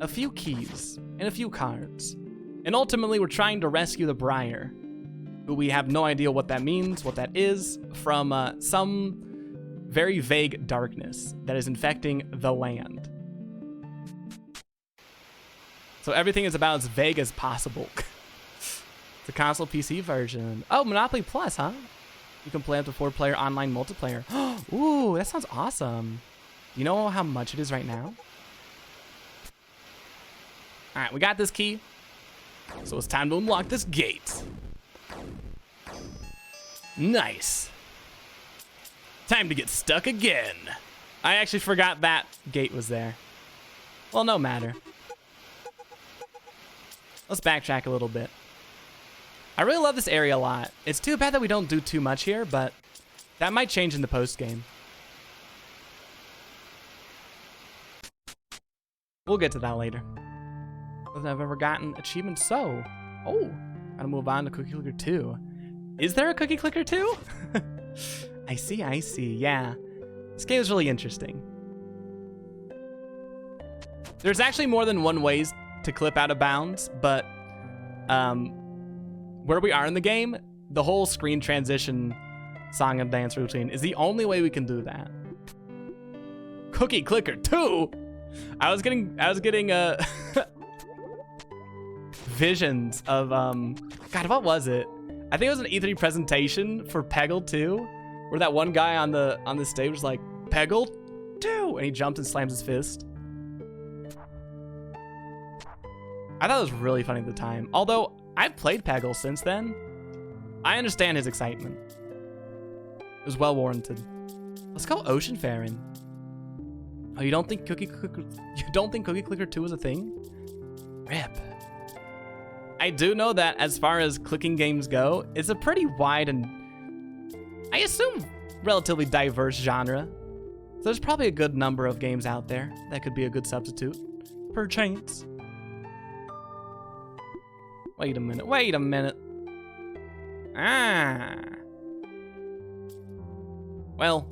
a few keys and a few cards. And ultimately we're trying to rescue the Briar, who we have no idea what that means, what that is, from some very vague darkness that is infecting the land. So everything is about as vague as possible. The console PC version. Oh, Monopoly Plus, huh? You can play up to 4-player online multiplayer. Ooh, that sounds awesome. Do you know how much it is right now? All right, we got this key. So it's time to unlock this gate. Nice. Time to get stuck again. I actually forgot that gate was there. Well, no matter. Let's backtrack a little bit. I really love this area a lot. It's too bad that we don't do too much here, but that might change in the post-game. We'll get to that later. I've ever gotten achievement so. Oh, gotta move on to Cookie Clicker 2. Is there a Cookie Clicker 2? I see, yeah. This game is really interesting. There's actually more than one ways to clip out of bounds, but where we are in the game, the whole screen transition song and dance routine is the only way we can do that. Cookie Clicker 2? I was getting visions of God, what was it? I think it was an E3 presentation for Peggle 2, where that one guy on the stage was like, Peggle 2, and he jumped and slams his fist. I thought it was really funny at the time. Although I've played Peggle since then, I understand his excitement. It was well warranted. Let's go ocean faring. Oh, you don't think Cookie Clicker 2 is a thing? Rip. I do know that as far as clicking games go, it's a pretty wide and, I assume, relatively diverse genre. So there's probably a good number of games out there that could be a good substitute. Perchance. Wait a minute. Ah. Well,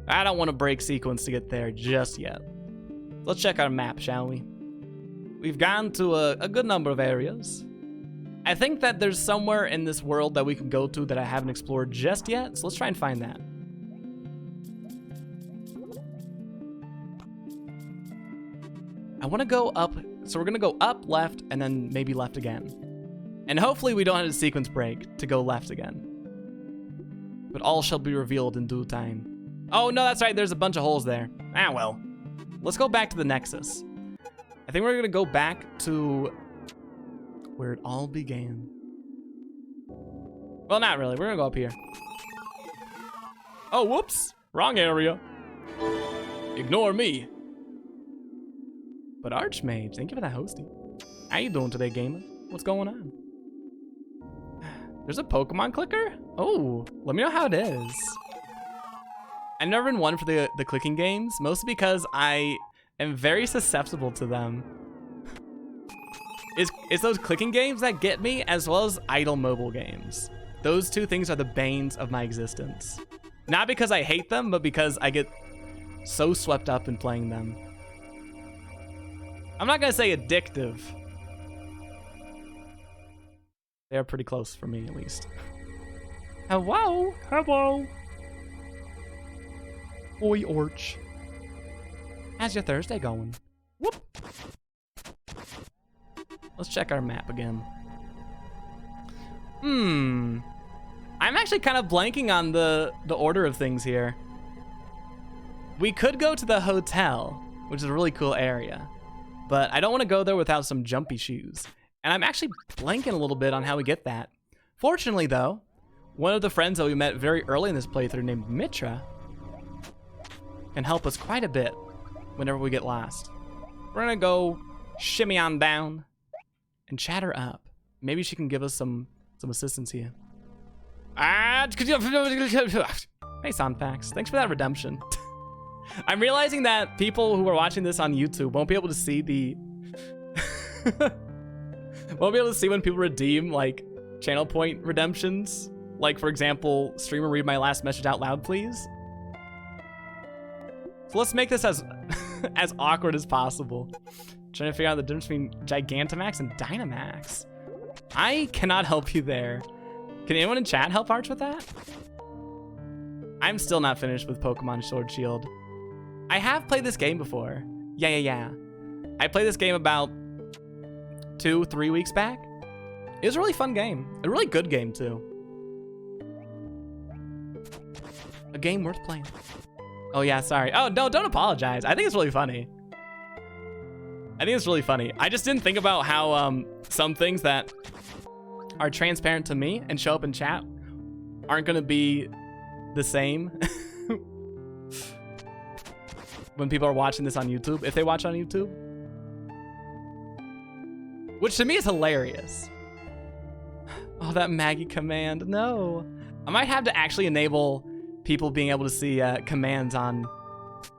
I don't want to break sequence to get there just yet. Let's check our map, shall we? We've gone to a good number of areas. I think that there's somewhere in this world that we can go to that I haven't explored just yet, so let's try and find that. I want to go up, so we're going to go up, left, and then maybe left again. And hopefully we don't have a sequence break to go left again. But all shall be revealed in due time. Oh, no, that's right. There's a bunch of holes there. Ah, well. Let's go back to the Nexus. I think we're going to go back to where it all began. Well, not really. We're going to go up here. Oh, whoops. Wrong area. Ignore me. But Archmage, thank you for that hosting. How you doing today, gamer? What's going on? There's a Pokemon clicker? Oh, let me know how it is. I've never been one for the clicking games, mostly because I am very susceptible to them. It's those clicking games that get me, as well as idle mobile games. Those two things are the banes of my existence. Not because I hate them, but because I get so swept up in playing them. I'm not gonna say addictive. They're pretty close for me, at least. Hello? Hello. Oi, Orch. How's your Thursday going? Whoop. Let's check our map again. I'm actually kind of blanking on the order of things here. We could go to the hotel, which is a really cool area, but I don't want to go there without some jumpy shoes. And I'm actually blanking a little bit on how we get that. Fortunately, though, one of the friends that we met very early in this playthrough named Mitra can help us quite a bit whenever we get lost. We're gonna go shimmy on down and chat her up. Maybe she can give us some assistance here. Hey, Soundfax. Thanks for that redemption. I'm realizing that people who are watching this on YouTube won't be able to see the... won't be able to see when people redeem, like, channel point redemptions. Like, for example, streamer, read my last message out loud, please. So let's make this as as awkward as possible. Trying to figure out the difference between Gigantamax and Dynamax. I cannot help you there. Can anyone in chat help Arch with that? I'm still not finished with Pokemon Sword Shield. I have played this game before. Yeah. I played this game about 2-3 weeks back. It was a really fun game. A really good game, too. A game worth playing. Oh, yeah, sorry. Oh, no, don't apologize. I think it's really funny. I just didn't think about how some things that are transparent to me and show up in chat aren't going to be the same when people are watching this on YouTube, if they watch on YouTube. Which to me is hilarious. Oh, that Maggie command. No. I might have to actually enable people being able to see commands on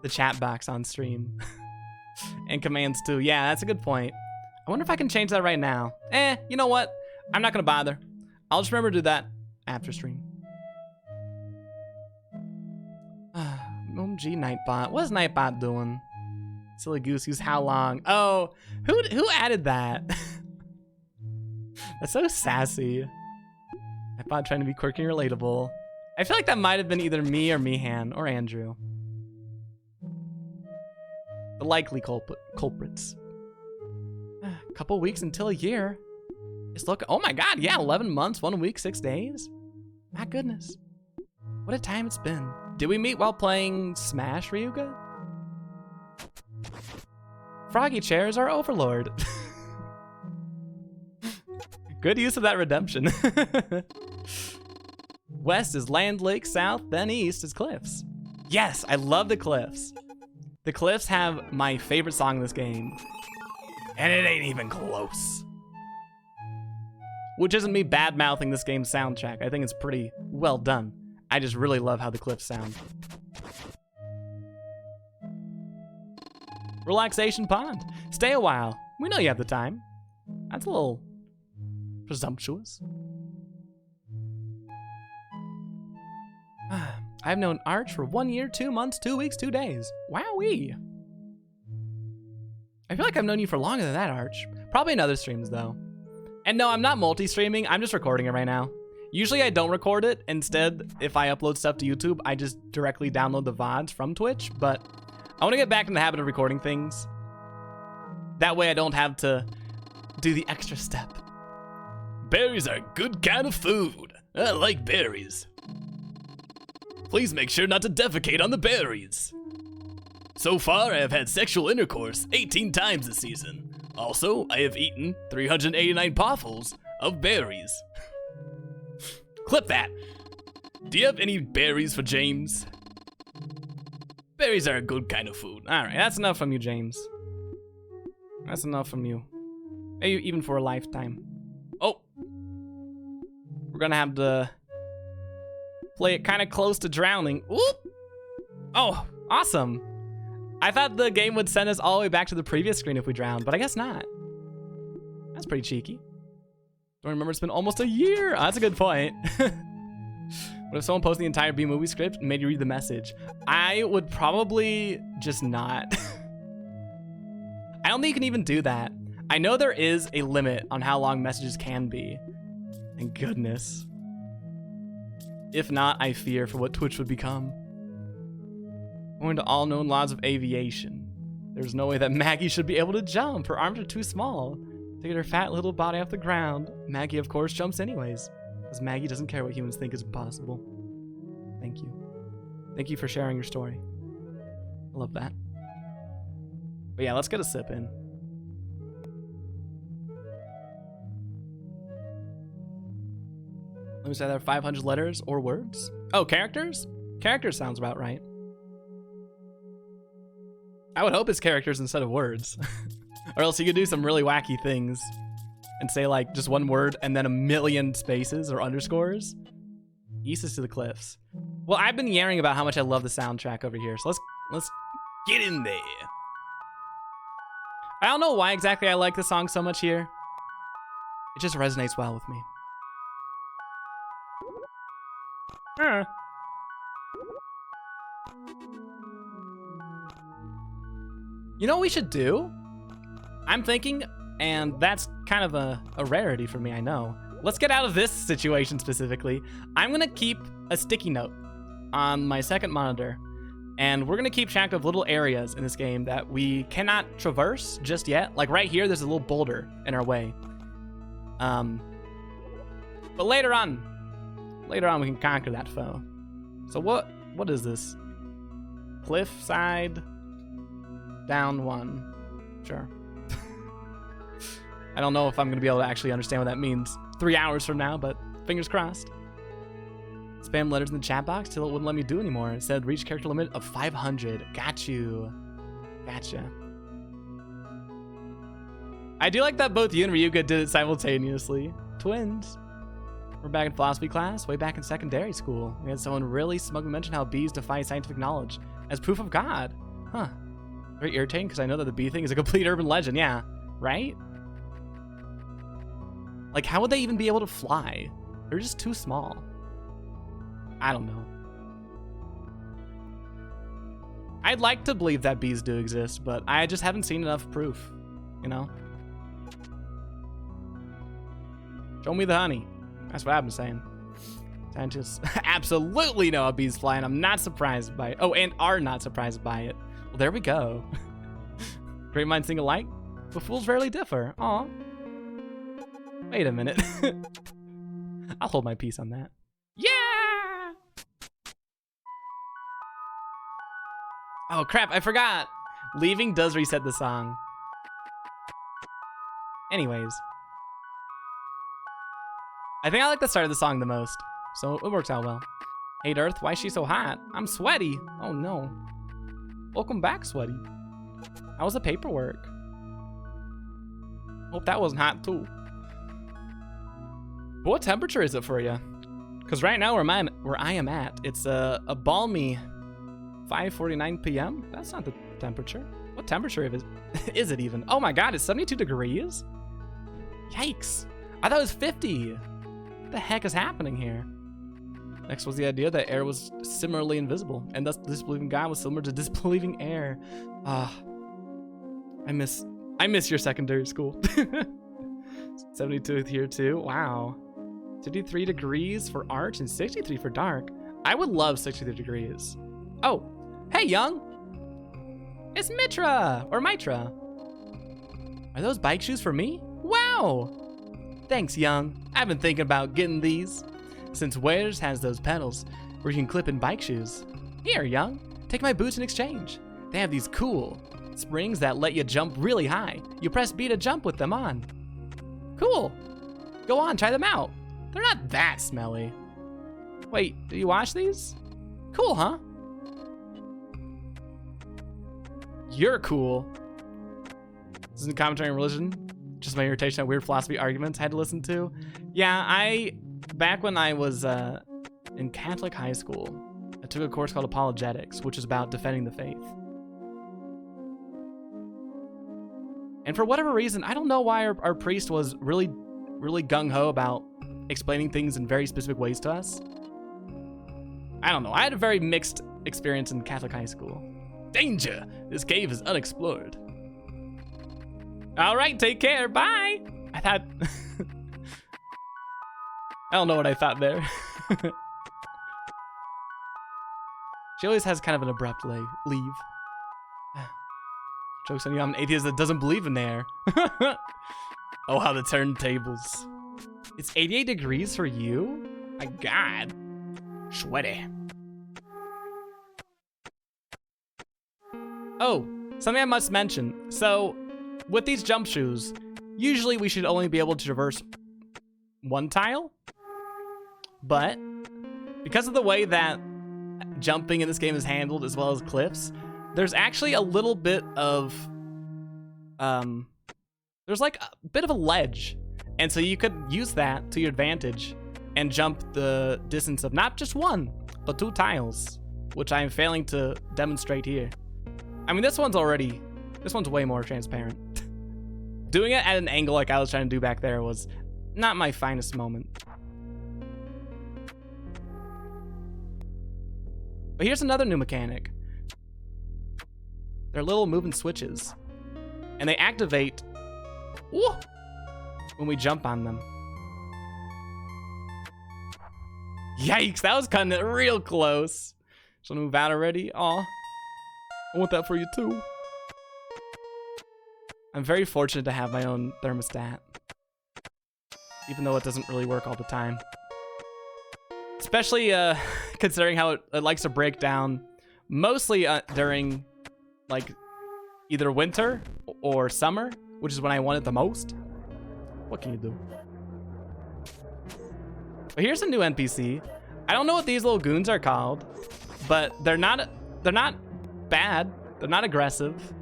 the chat box on stream. And commands too. Yeah, that's a good point. I wonder if I can change that right now. You know what? I'm not gonna bother. I'll just remember to do that after stream. OMG Nightbot. What is Nightbot doing? Silly goose, use how long? Oh, who added that? That's so sassy. Nightbot trying to be quirky and relatable. I feel like that might have been either me or Meehan or Andrew. The likely culprits. A couple weeks until a year. It's looking, oh my god, yeah, 11 months, 1 week, 6 days. My goodness. What a time it's been. Did we meet while playing Smash, Ryuga? Froggy Chair is our overlord. Good use of that redemption. West is land, lake, south, then east is cliffs. Yes, I love the cliffs. The cliffs have my favorite song in this game. And it ain't even close. Which isn't me bad-mouthing this game's soundtrack. I think it's pretty well done. I just really love how the cliffs sound. Relaxation Pond. Stay a while. We know you have the time. That's a little presumptuous. I've known Arch for 1 year, 2 months, 2 weeks, 2 days. Wowee. I feel like I've known you for longer than that, Arch. Probably in other streams, though. And no, I'm not multi-streaming. I'm just recording it right now. Usually I don't record it. Instead, if I upload stuff to YouTube, I just directly download the VODs from Twitch. But I want to get back in the habit of recording things. That way I don't have to do the extra step. Berries are a good kind of food. I like berries. Please make sure not to defecate on the berries. So far, I have had sexual intercourse 18 times this season. Also, I have eaten 389 potfuls of berries. Clip that. Do you have any berries for James? Berries are a good kind of food. All right, that's enough from you, James. That's enough from you. Maybe even for a lifetime. Oh. We're gonna have to play it kind of close to drowning. Whoop. Oh, awesome. I thought the game would send us all the way back to the previous screen if we drowned, but I guess not. That's pretty cheeky. Don't remember, it's been almost a year. Oh, that's a good point. What if someone posted the entire B-movie script and made you read the message? I would probably just not. I don't think you can even do that. I know there is a limit on how long messages can be. Thank goodness. If not, I fear for what Twitch would become. According to all known laws of aviation, there's no way that Maggie should be able to jump. Her arms are too small to get her fat little body off the ground. Maggie, of course, jumps anyways, because Maggie doesn't care what humans think is impossible. Thank you. Thank you for sharing your story. I love that. But yeah, let's get a sip in. Let me say there 500 letters or words. Oh, characters? Characters sounds about right. I would hope it's characters instead of words. Or else you could do some really wacky things and say like just one word and then a million spaces or underscores. East is to the cliffs. Well, I've been yammering about how much I love the soundtrack over here, so let's get in there. I don't know why exactly I like the song so much here. It just resonates well with me. You know what we should do? I'm thinking, and that's kind of a rarity for me, I know. Let's get out of this situation specifically. I'm gonna keep a sticky note on my second monitor. And we're gonna keep track of little areas in this game that we cannot traverse just yet. Like right here, there's a little boulder in our way. But later on we can conquer that foe. So what is this? Cliff side, down 1. Sure. I don't know if I'm gonna be able to actually understand what that means 3 hours from now, but fingers crossed. Spam letters in the chat box till it wouldn't let me do anymore. It said reach character limit of 500. Got you. Gotcha. I do like that both you and Ryuga did it simultaneously. Twins. We're back in philosophy class, way back in secondary school. We had someone really smugly mention how bees defy scientific knowledge as proof of God. Huh. Very irritating because I know that the bee thing is a complete urban legend. Yeah, right? Like, how would they even be able to fly? They're just too small. I don't know. I'd like to believe that bees do exist, but I just haven't seen enough proof, you know? Show me the honey. That's what I've been saying. Scientists absolutely know how bees fly, and I'm not surprised by it. Oh, and are not surprised by it. Well, there we go. Great minds think alike, but fools rarely differ. Aw. Wait a minute. I'll hold my peace on that. Yeah! Oh, crap, I forgot. Leaving does reset the song. Anyways. I think I like the start of the song the most, so it works out well. Hey, Earth, why is she so hot? I'm sweaty. Oh, no. Welcome back, Sweaty. How was the paperwork? Hope that wasn't hot, too. But what temperature is it for you? Because right now where I am at, it's a balmy 5:49 p.m. That's not the temperature. What temperature is it even? Oh my god, it's 72 degrees? Yikes. I thought it was 50. What the heck is happening here? Next was the idea that air was similarly invisible, and thus disbelieving God was similar to disbelieving air. I miss your secondary school. 72 here too. Wow. 53 degrees for art and 63 for dark. I would love 63 degrees. Oh, hey, Young. It's Mitra, or Mitra. Are those bike shoes for me? Wow. Thanks, Young. I've been thinking about getting these. Since Wares has those pedals where you can clip in bike shoes. Here, Young. Take my boots in exchange. They have these cool springs that let you jump really high. You press B to jump with them on. Cool. Go on, try them out. They're not that smelly. Wait, did you wash these? Cool, huh? You're cool. This isn't commentary on religion. Just my irritation at weird philosophy arguments I had to listen to. Yeah, back when I was in Catholic high school, I took a course called Apologetics, which is about defending the faith. And for whatever reason, I don't know why our priest was really gung-ho about explaining things in very specific ways to us. I don't know. I had a very mixed experience in Catholic high school. Danger! This cave is unexplored. All right, take care. Bye. I thought... I don't know what I thought there. She always has kind of an abrupt leave. Joke's on you, I'm an atheist that doesn't believe in air. Oh, how the turntables. It's 88 degrees for you? My god. Sweaty. Oh, something I must mention. So, with these jump shoes, usually we should only be able to traverse one tile. But, because of the way that jumping in this game is handled, as well as cliffs, there's actually a little bit of, there's like a bit of a ledge. And so you could use that to your advantage and jump the distance of not just one, but 2 tiles, which I'm failing to demonstrate here. I mean, this one's way more transparent. Doing it at an angle like I was trying to do back there was not my finest moment. But here's another new mechanic. They're little moving switches, and they activate when we jump on them. Yikes, that was cutting it real close. So move out already. Aw. I want that for you too. I'm very fortunate to have my own thermostat. Even though it doesn't really work all the time. Especially considering how it likes to break down mostly during like either winter or summer, which is when I want it the most. What can you do? But here's a new NPC. I don't know what these little goons are called, but they're not bad. They're not aggressive.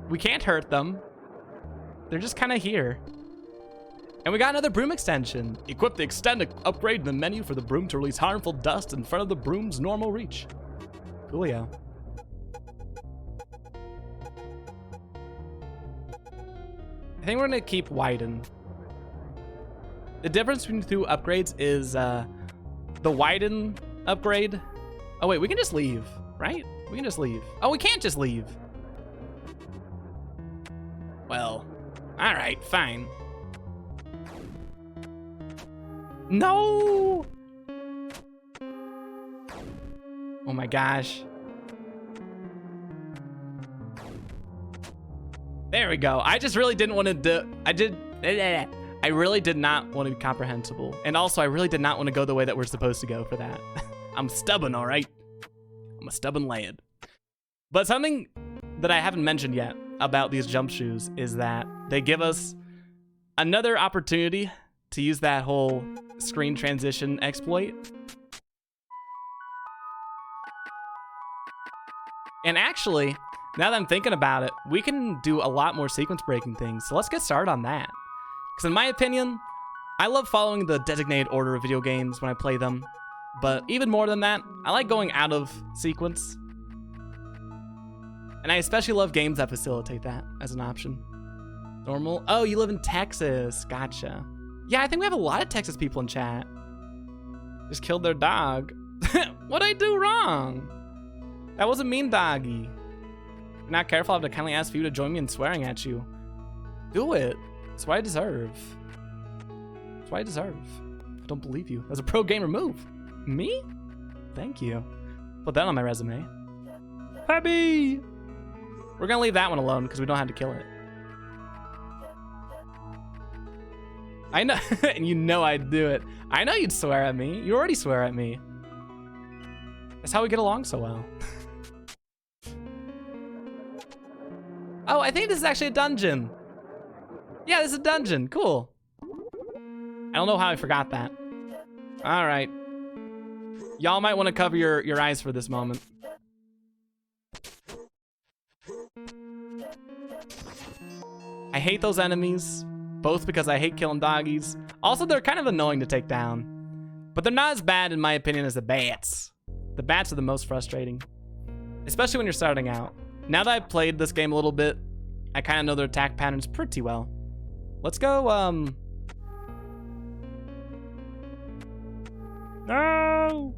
We can't hurt them. They're just kind of here. And we got another broom extension. Equip the extend upgrade in the menu for the broom to release harmful dust in front of the broom's normal reach. Coolio. I think we're gonna keep widen. The difference between the two upgrades is the widen upgrade. Oh wait, we can just leave, right? We can just leave. Oh, we can't just leave. Well, all right, fine. No! Oh my gosh. There we go. I just really didn't want to do... I really did not want to be comprehensible. And also, I really did not want to go the way that we're supposed to go for that. I'm stubborn, all right? I'm a stubborn lad. But something that I haven't mentioned yet about these jump shoes is that they give us another opportunity to use that whole screen transition exploit. And actually, now that I'm thinking about it, we can do a lot more sequence breaking things. So let's get started on that. Because in my opinion, I love following the designated order of video games when I play them. But even more than that, I like going out of sequence. And I especially love games that facilitate that as an option. Normal. Oh, you live in Texas. Gotcha. Yeah, I think we have a lot of Texas people in chat. Just killed their dog. What'd I do wrong? That wasn't mean, doggy. If you're not careful, I have to kindly ask for you to join me in swearing at you. Do it. That's what I deserve. That's what I deserve. I don't believe you. That's a pro gamer move. Me? Thank you. Put that on my resume. Happy! We're gonna leave that one alone because we don't have to kill it. I know, and you know I'd do it. I know you'd swear at me. You already swear at me. That's how we get along so well. Oh, I think this is actually a dungeon. Yeah, this is a dungeon. Cool. I don't know how I forgot that. All right. Y'all might want to cover your eyes for this moment. I hate those enemies, both because I hate killing doggies. Also, they're kind of annoying to take down. But they're not as bad, in my opinion, as the bats. The bats are the most frustrating. Especially when you're starting out. Now that I've played this game a little bit, I kind of know their attack patterns pretty well. Let's go, No!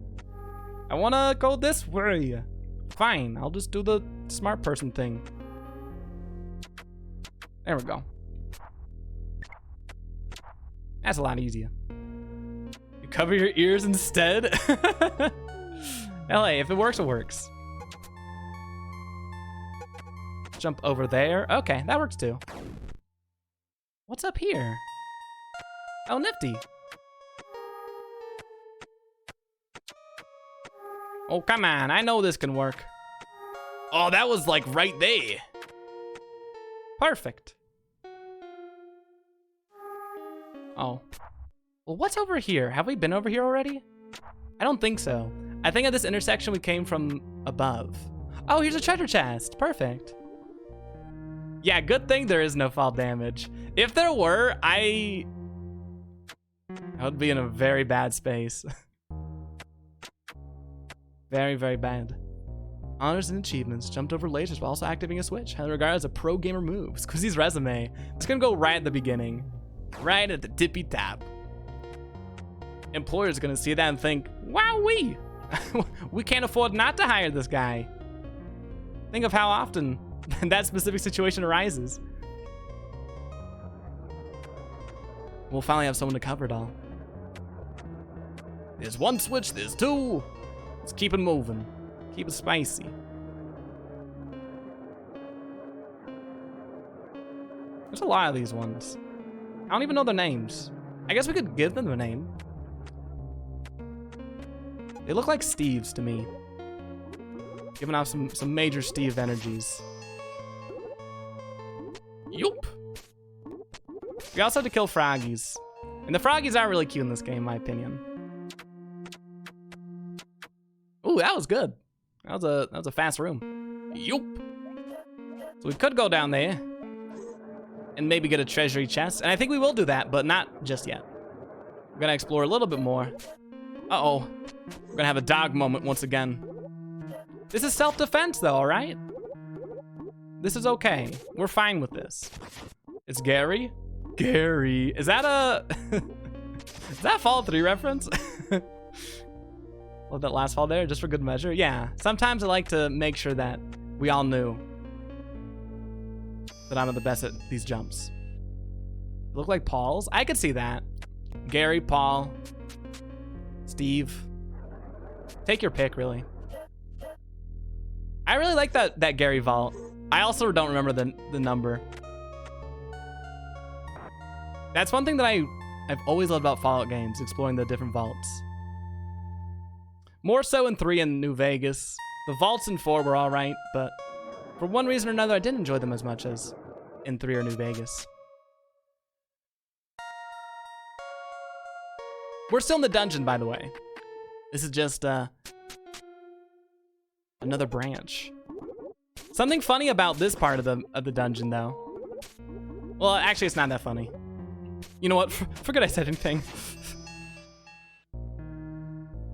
I wanna go this way. Fine, I'll just do the smart person thing. There we go. That's a lot easier. You cover your ears instead? LA, if it works, it works. Jump over there. Okay, that works too. What's up here? Oh, nifty. Oh, come on. I know this can work. Oh, that was like right there. Perfect. Oh. Well, what's over here? Have we been over here already? I don't think so. I think at this intersection we came from above. Oh, here's a treasure chest. Perfect. Yeah, good thing there is no fall damage. If there were, I would be in a very bad space. Very, very bad. Honors and achievements. Jumped over lasers while also activating a switch. Highly regarded as a pro gamer move. Squiddsey's resume. It's gonna go right at the beginning. Right at the tippy top. Employers are gonna see that and think, wowee! We can't afford not to hire this guy. Think of how often that specific situation arises. We'll finally have someone to cover it all. There's one switch, there's two. Let's keep it moving. Keep it spicy. There's a lot of these ones. I don't even know their names. I guess we could give them a name. They look like Steves to me. Giving off some major Steve energies. Yup. We also have to kill froggies. And the froggies are really cute in this game, in my opinion. Ooh, that was good. That was a fast room. Yup. So we could go down there and maybe get a treasury chest. And I think we will do that, but not just yet. We're gonna explore a little bit more. Uh-oh. We're gonna have a dog moment once again. This is self-defense though, all right? This is okay. We're fine with this. It's Gary. Gary. Is that a... is that a Fallout 3 reference? Love that last fall there, just for good measure. Yeah, sometimes I like to make sure that we all knew that I'm the best at these jumps. Look like Paul's? I could see that. Gary, Paul, Steve. Take your pick, really. I really like that Gary vault. I also don't remember the number. That's one thing that I've always loved about Fallout games, exploring the different vaults. More so in 3 and New Vegas. The vaults in 4 were alright, but for one reason or another, I didn't enjoy them as much as in 3 or New Vegas. We're still in the dungeon, by the way. This is just another branch. Something funny about this part of the dungeon, though. Well, actually, it's not that funny. You know what? Forget I said anything.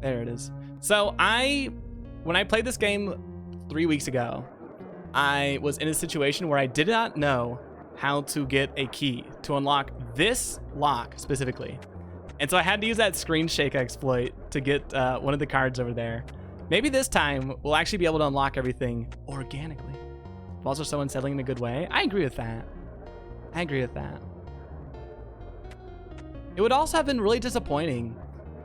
There it is. So when I played this game 3 weeks ago, I was in a situation where I did not know how to get a key to unlock this lock specifically. And so I had to use that screen shake exploit to get one of the cards over there. Maybe this time we'll actually be able to unlock everything organically. Balls are so unsettling in a good way. I agree with that. I agree with that. It would also have been really disappointing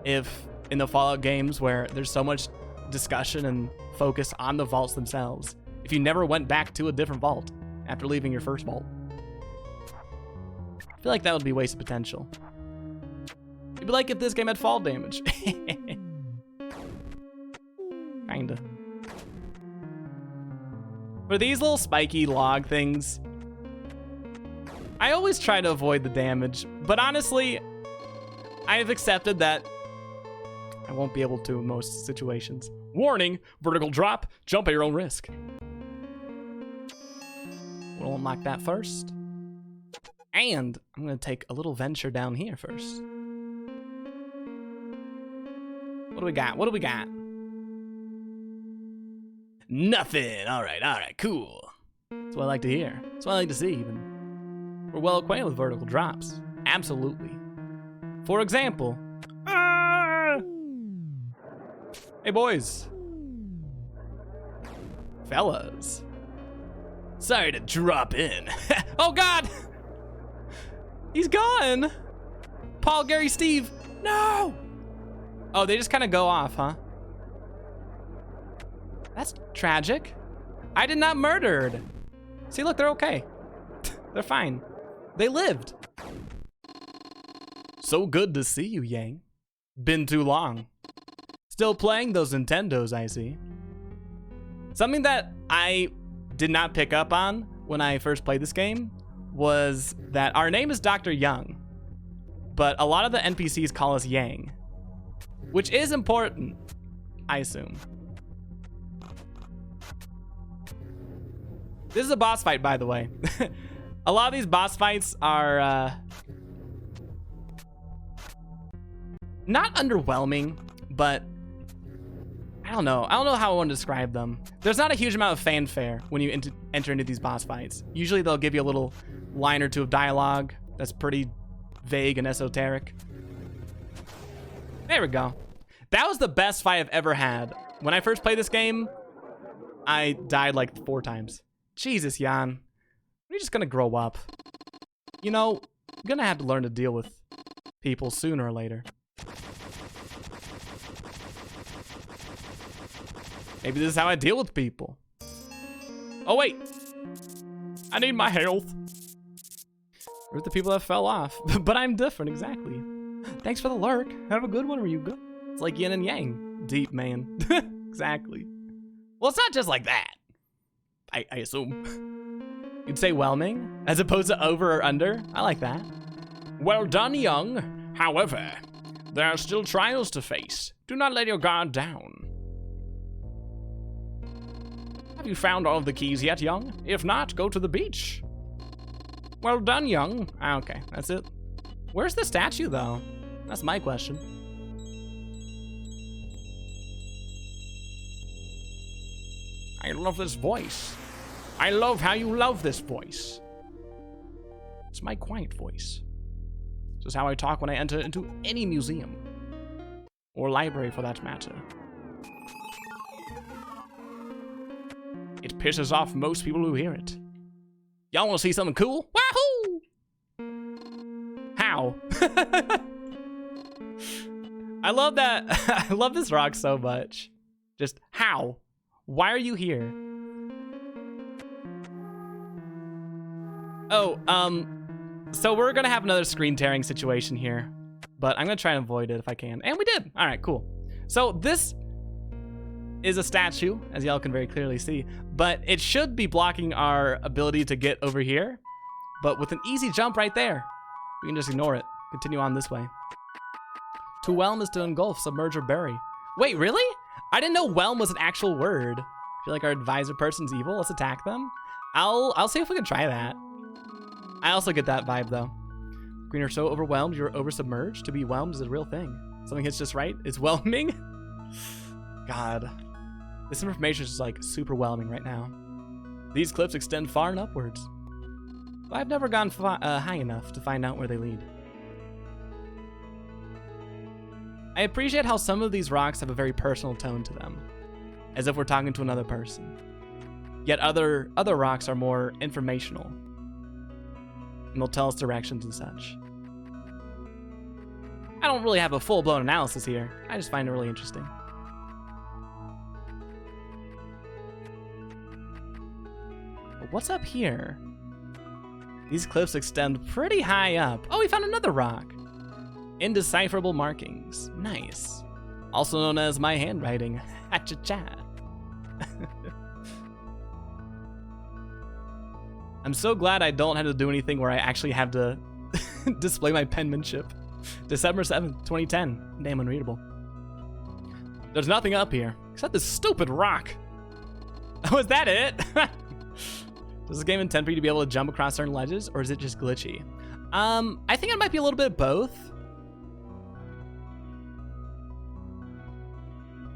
if in the Fallout games where there's so much discussion and focus on the vaults themselves, if you never went back to a different vault after leaving your first vault. I feel like that would be wasted potential. It'd be like if this game had fall damage. Kinda. For these little spiky log things, I always try to avoid the damage, but honestly, I have accepted that I won't be able to in most situations. Warning, vertical drop, jump at your own risk. We'll unlock that first. And I'm gonna take a little venture down here first. What do we got? What do we got? Nothing. All right, cool. That's what I like to hear. That's what I like to see, even. We're well acquainted with vertical drops. Absolutely. For example, hey boys. Fellas. Sorry to drop in. Oh God! He's gone! Paul, Gary, Steve, no! Oh, they just kind of go off, huh? That's tragic. I did not murdered. See, look, they're okay. They're fine. They lived. So good to see you, Yang. Been too long. Still playing those Nintendos, I see. Something that I did not pick up on when I first played this game was that our name is Dr. Young, but a lot of the NPCs call us Yang, which is important, I assume. This is a boss fight, by the way. A lot of these boss fights are not underwhelming, but I don't know. I don't know how I want to describe them. There's not a huge amount of fanfare when you enter into these boss fights. Usually they'll give you a little line or two of dialogue that's pretty vague and esoteric. There we go. That was the best fight I've ever had. When I first played this game, I died like 4 times. Jesus, Jan. You're just gonna grow up. You know, you're gonna have to learn to deal with people sooner or later. Maybe this is how I deal with people. Oh, wait. I need my health. We're the people that fell off. But I'm different, exactly. Thanks for the lurk. Have a good one, Ryuga. It's like yin and yang. Deep, man. Exactly. Well, it's not just like that. I assume. You'd say whelming, as opposed to over or under. I like that. Well done, young. However, there are still trials to face. Do not let your guard down. Have you found all of the keys yet, young? If not, go to the beach. Well done, young. Ah, okay, that's it. Where's the statue, though? That's my question. I love this voice. I love how you love this voice. It's my quiet voice. This is how I talk when I enter into any museum. Or library, for that matter. It pisses off most people who hear it. Y'all want to see something cool? Wahoo! How? I love that. I love this rock so much. Just how? Why are you here? Oh, so we're gonna have another screen tearing situation here, but I'm gonna try and avoid it if I can. And we did. All right, cool. So this is a statue, as y'all can very clearly see, but it should be blocking our ability to get over here. But with an easy jump right there, we can just ignore it. Continue on this way. To whelm is to engulf, submerge, or bury. Wait, really? I didn't know whelm was an actual word. I feel like our advisor person's evil. Let's attack them. I'll see if we can try that. I also get that vibe though. When you're so overwhelmed, you're over-submerged. To be whelmed is a real thing. Something hits just right. It's whelming. God. This information is just like super whelming right now. These cliffs extend far and upwards. But I've never gone high enough to find out where they lead. I appreciate how some of these rocks have a very personal tone to them, as if we're talking to another person. Yet other rocks are more informational, and they'll tell us directions and such. I don't really have a full-blown analysis here. I just find it really interesting. But what's up here? These cliffs extend pretty high up. Oh, we found another rock. Indecipherable markings. Nice. Also known as my handwriting. Ha-cha-cha. I'm so glad I don't have to do anything where I actually have to display my penmanship. December 7th, 2010. Damn unreadable. There's nothing up here except this stupid rock. Oh, is that it? Does this game intend for you to be able to jump across certain ledges, or is it just glitchy? I think it might be a little bit of both.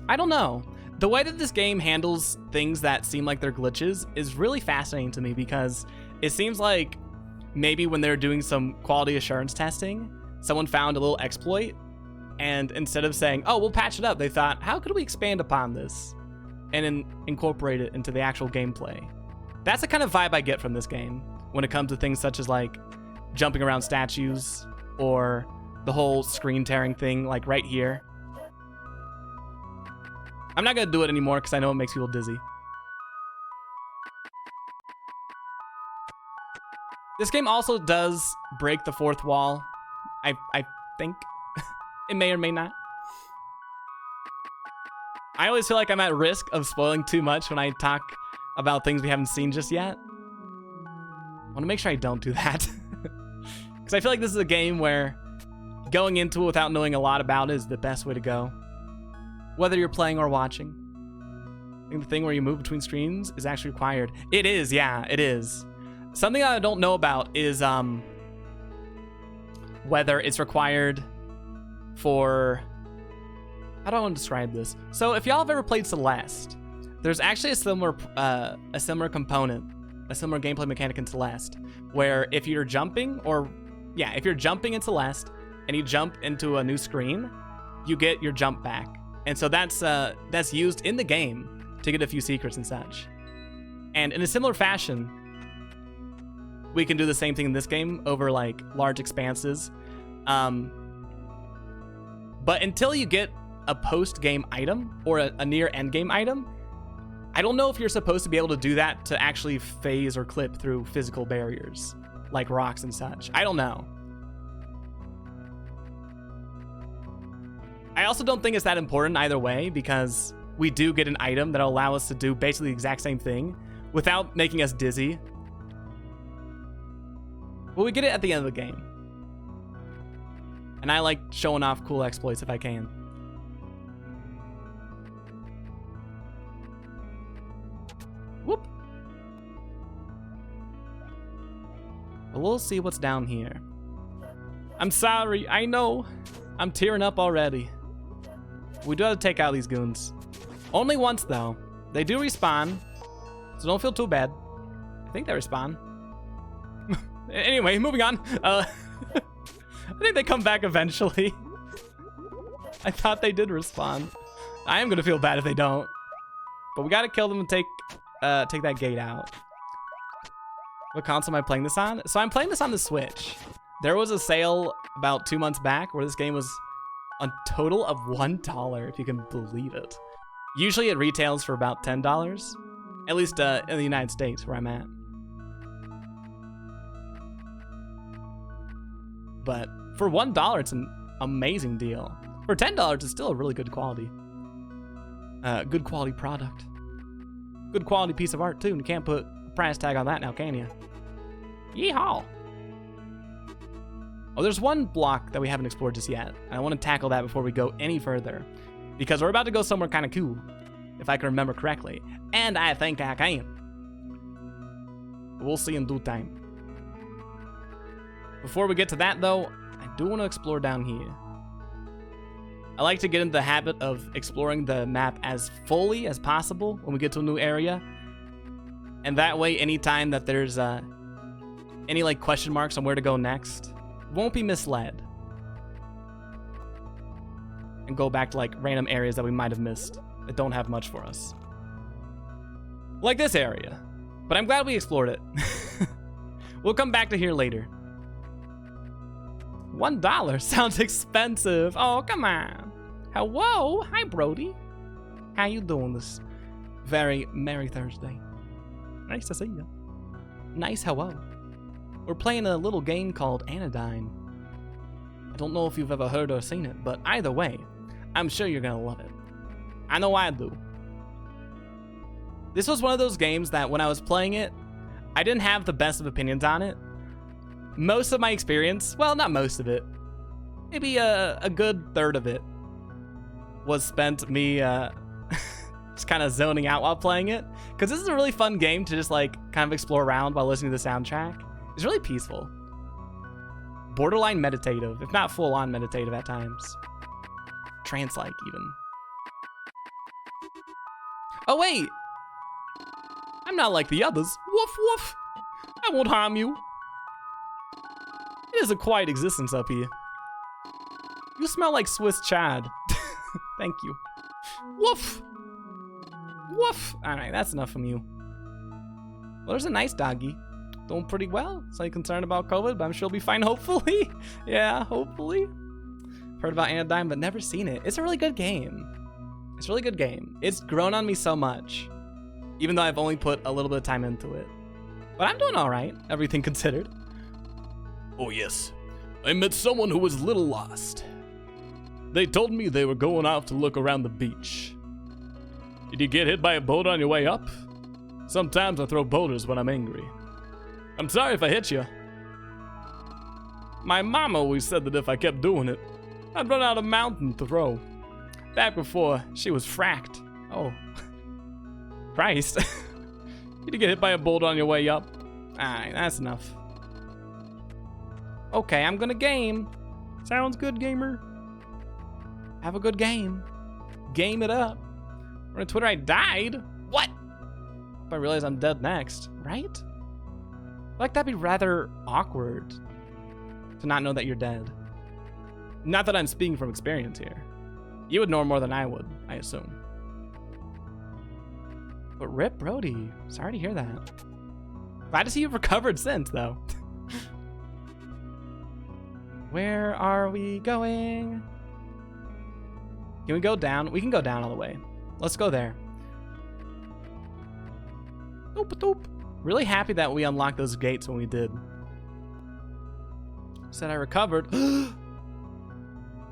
I don't know. The way that this game handles things that seem like they're glitches is really fascinating to me, because it seems like maybe when they're doing some quality assurance testing, someone found a little exploit, and instead of saying, oh, we'll patch it up, they thought, how could we expand upon this and incorporate it into the actual gameplay? That's the kind of vibe I get from this game when it comes to things such as like jumping around statues or the whole screen tearing thing, like right here. I'm not gonna do it anymore because I know it makes people dizzy. This game also does break the fourth wall. I think. It may or may not. I always feel like I'm at risk of spoiling too much when I talk about things we haven't seen just yet. I want to make sure I don't do that. Because I feel like this is a game where going into it without knowing a lot about it is the best way to go. Whether you're playing or watching. I think the thing where you move between screens is actually required. It is, yeah, it is. Something I don't know about is whether it's required for... How do I want to describe this? So if y'all have ever played Celeste, there's actually a similar component, a similar gameplay mechanic in Celeste, where if you're jumping, if you're jumping in Celeste and you jump into a new screen, you get your jump back. And so that's used in the game to get a few secrets and such. And in a similar fashion, we can do the same thing in this game over like large expanses. But until you get a post-game item or a near end-game item, I don't know if you're supposed to be able to do that to actually phase or clip through physical barriers, like rocks and such. I don't know. I also don't think it's that important either way, because we do get an item that'll allow us to do basically the exact same thing without making us dizzy. But we get it at the end of the game. And I like showing off cool exploits if I can. Whoop. But we'll see what's down here. I'm sorry, I know. I'm tearing up already. We do have to take out these goons. Only once, though. They do respawn, so don't feel too bad. I think they respawn. Anyway, moving on. I think they come back eventually. I thought they did respawn. I am gonna feel bad if they don't. But we gotta kill them and take that gate out. What console am I playing this on? So I'm playing this on the Switch. There was a sale about 2 months back where this game was a total of $1, if you can believe it. Usually it retails for about $10, at least in the United States where I'm at. But for $1, it's an amazing deal. For $10, it's still a really good quality. Good quality product. Good quality piece of art too, and you can't put a price tag on that now, can you? Yeehaw! Oh, there's one block that we haven't explored just yet, and I want to tackle that before we go any further, because we're about to go somewhere kind of cool, if I can remember correctly, and I think I can. We'll see in due time. Before we get to that, though, I do want to explore down here. I like to get into the habit of exploring the map as fully as possible when we get to a new area, and that way, anytime that there's any like question marks on where to go next, won't be misled and go back to like random areas that we might have missed that don't have much for us, like this area. But I'm glad we explored it. We'll come back to here later. $1 sounds expensive. Oh, come on. Hello, hi Brody. How you doing this very merry Thursday? Nice to see you. Nice, hello. We're playing a little game called Anodyne. I don't know if you've ever heard or seen it, but either way, I'm sure you're gonna love it. I know I do. This was one of those games that when I was playing it, I didn't have the best of opinions on it. Most of my experience, well, not most of it, maybe a good third of it was spent me just kind of zoning out while playing it. Because this is a really fun game to just like kind of explore around while listening to the soundtrack. It's really peaceful. Borderline meditative, if not full-on meditative at times. Trance-like, even. Oh, wait! I'm not like the others. Woof, woof! I won't harm you. It is a quiet existence up here. You smell like Swiss chard. Thank you. Woof! Woof! Alright, that's enough from you. Well, there's a nice doggy. Doing pretty well. Slightly concerned about COVID, but I'm sure he'll be fine, hopefully. Yeah, hopefully. Heard about Anodyne, but never seen it. It's a really good game. It's a really good game. It's grown on me so much, even though I've only put a little bit of time into it. But I'm doing all right, everything considered. Oh yes, I met someone who was a little lost. They told me they were going out to look around the beach. Did you get hit by a boat on your way up? Sometimes I throw boulders when I'm angry. I'm sorry if I hit you. My mom always said that if I kept doing it, I'd run out of mountain to throw. Back before she was fracked. Oh. Christ. Did you get hit by a boulder on your way up? Alright, that's enough. Okay, I'm gonna game. Sounds good, gamer. Have a good game. Game it up. Or on Twitter, I died. What? If I realize I'm dead next, right? Like that'd be rather awkward to not know that you're dead. Not that I'm speaking from experience here. You would know more than I would, I assume. But rip Brody, sorry to hear that. Glad to see you've recovered since, though. Where are we going? Can we go down? We can go down all the way. Let's go there. Doop, doop. Really happy that we unlocked those gates when we did. Said I recovered.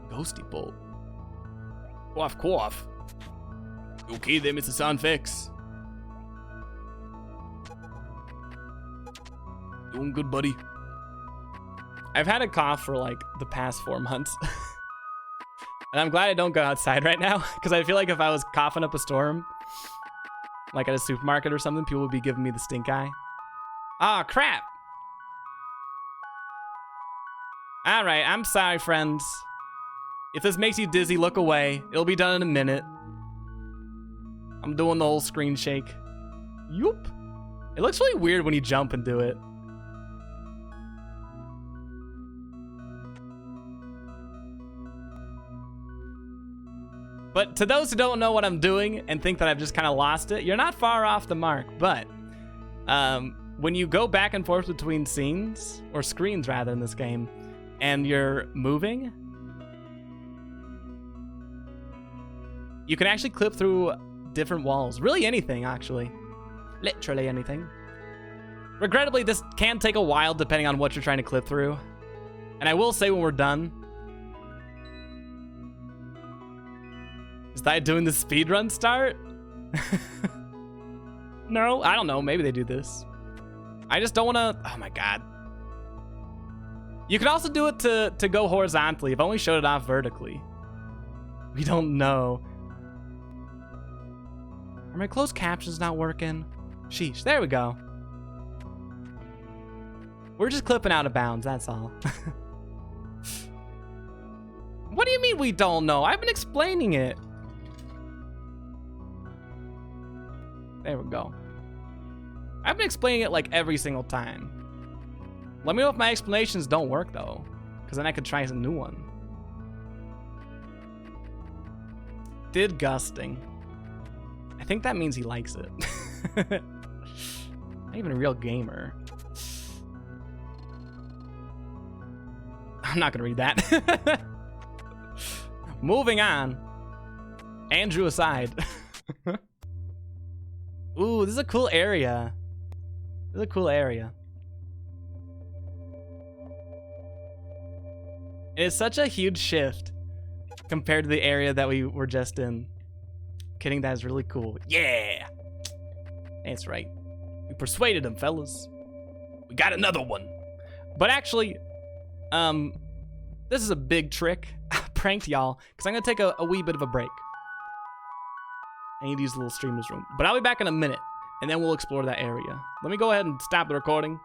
Ghosty bolt. Quaff, quaff. You okay there, Mr. Sunfix? Doing good, buddy. I've had a cough for like the past 4 months. And I'm glad I don't go outside right now, because I feel like if I was coughing up a storm, like at a supermarket or something, people would be giving me the stink eye. Ah, crap. All right, I'm sorry, friends. If this makes you dizzy, look away. It'll be done in a minute. I'm doing the whole screen shake. Yoop. It looks really weird when you jump and do it. But to those who don't know what I'm doing and think that I've just kind of lost it, you're not far off the mark. But when you go back and forth between scenes, or screens rather in this game, and you're moving, you can actually clip through different walls. Really anything, actually. Literally anything. Regrettably, this can take a while depending on what you're trying to clip through. And I will say when we're done, is that doing the speedrun start? No, I don't know. Maybe they do this. I just don't want to. Oh my god. You can also do it to go horizontally. I've only showed it off vertically. We don't know. Are my closed captions not working? Sheesh. There we go. We're just clipping out of bounds. That's all. What do you mean we don't know? I've been explaining it. There we go. I've been explaining it like every single time. Let me know if my explanations don't work though, because then I could try some new one. Disgusting. I think that means he likes it. Not even a real gamer. I'm not gonna read that. Moving on. Andrew aside. Ooh, this is a cool area. This is a cool area. It is such a huge shift compared to the area that we were just in. Kidding, that is really cool. Yeah! That's right. We persuaded him, fellas. We got another one. But actually, this is a big trick. I pranked y'all, because I'm going to take a wee bit of a break. I need to use a little streamer's room. But I'll be back in a minute, and then we'll explore that area. Let me go ahead and stop the recording.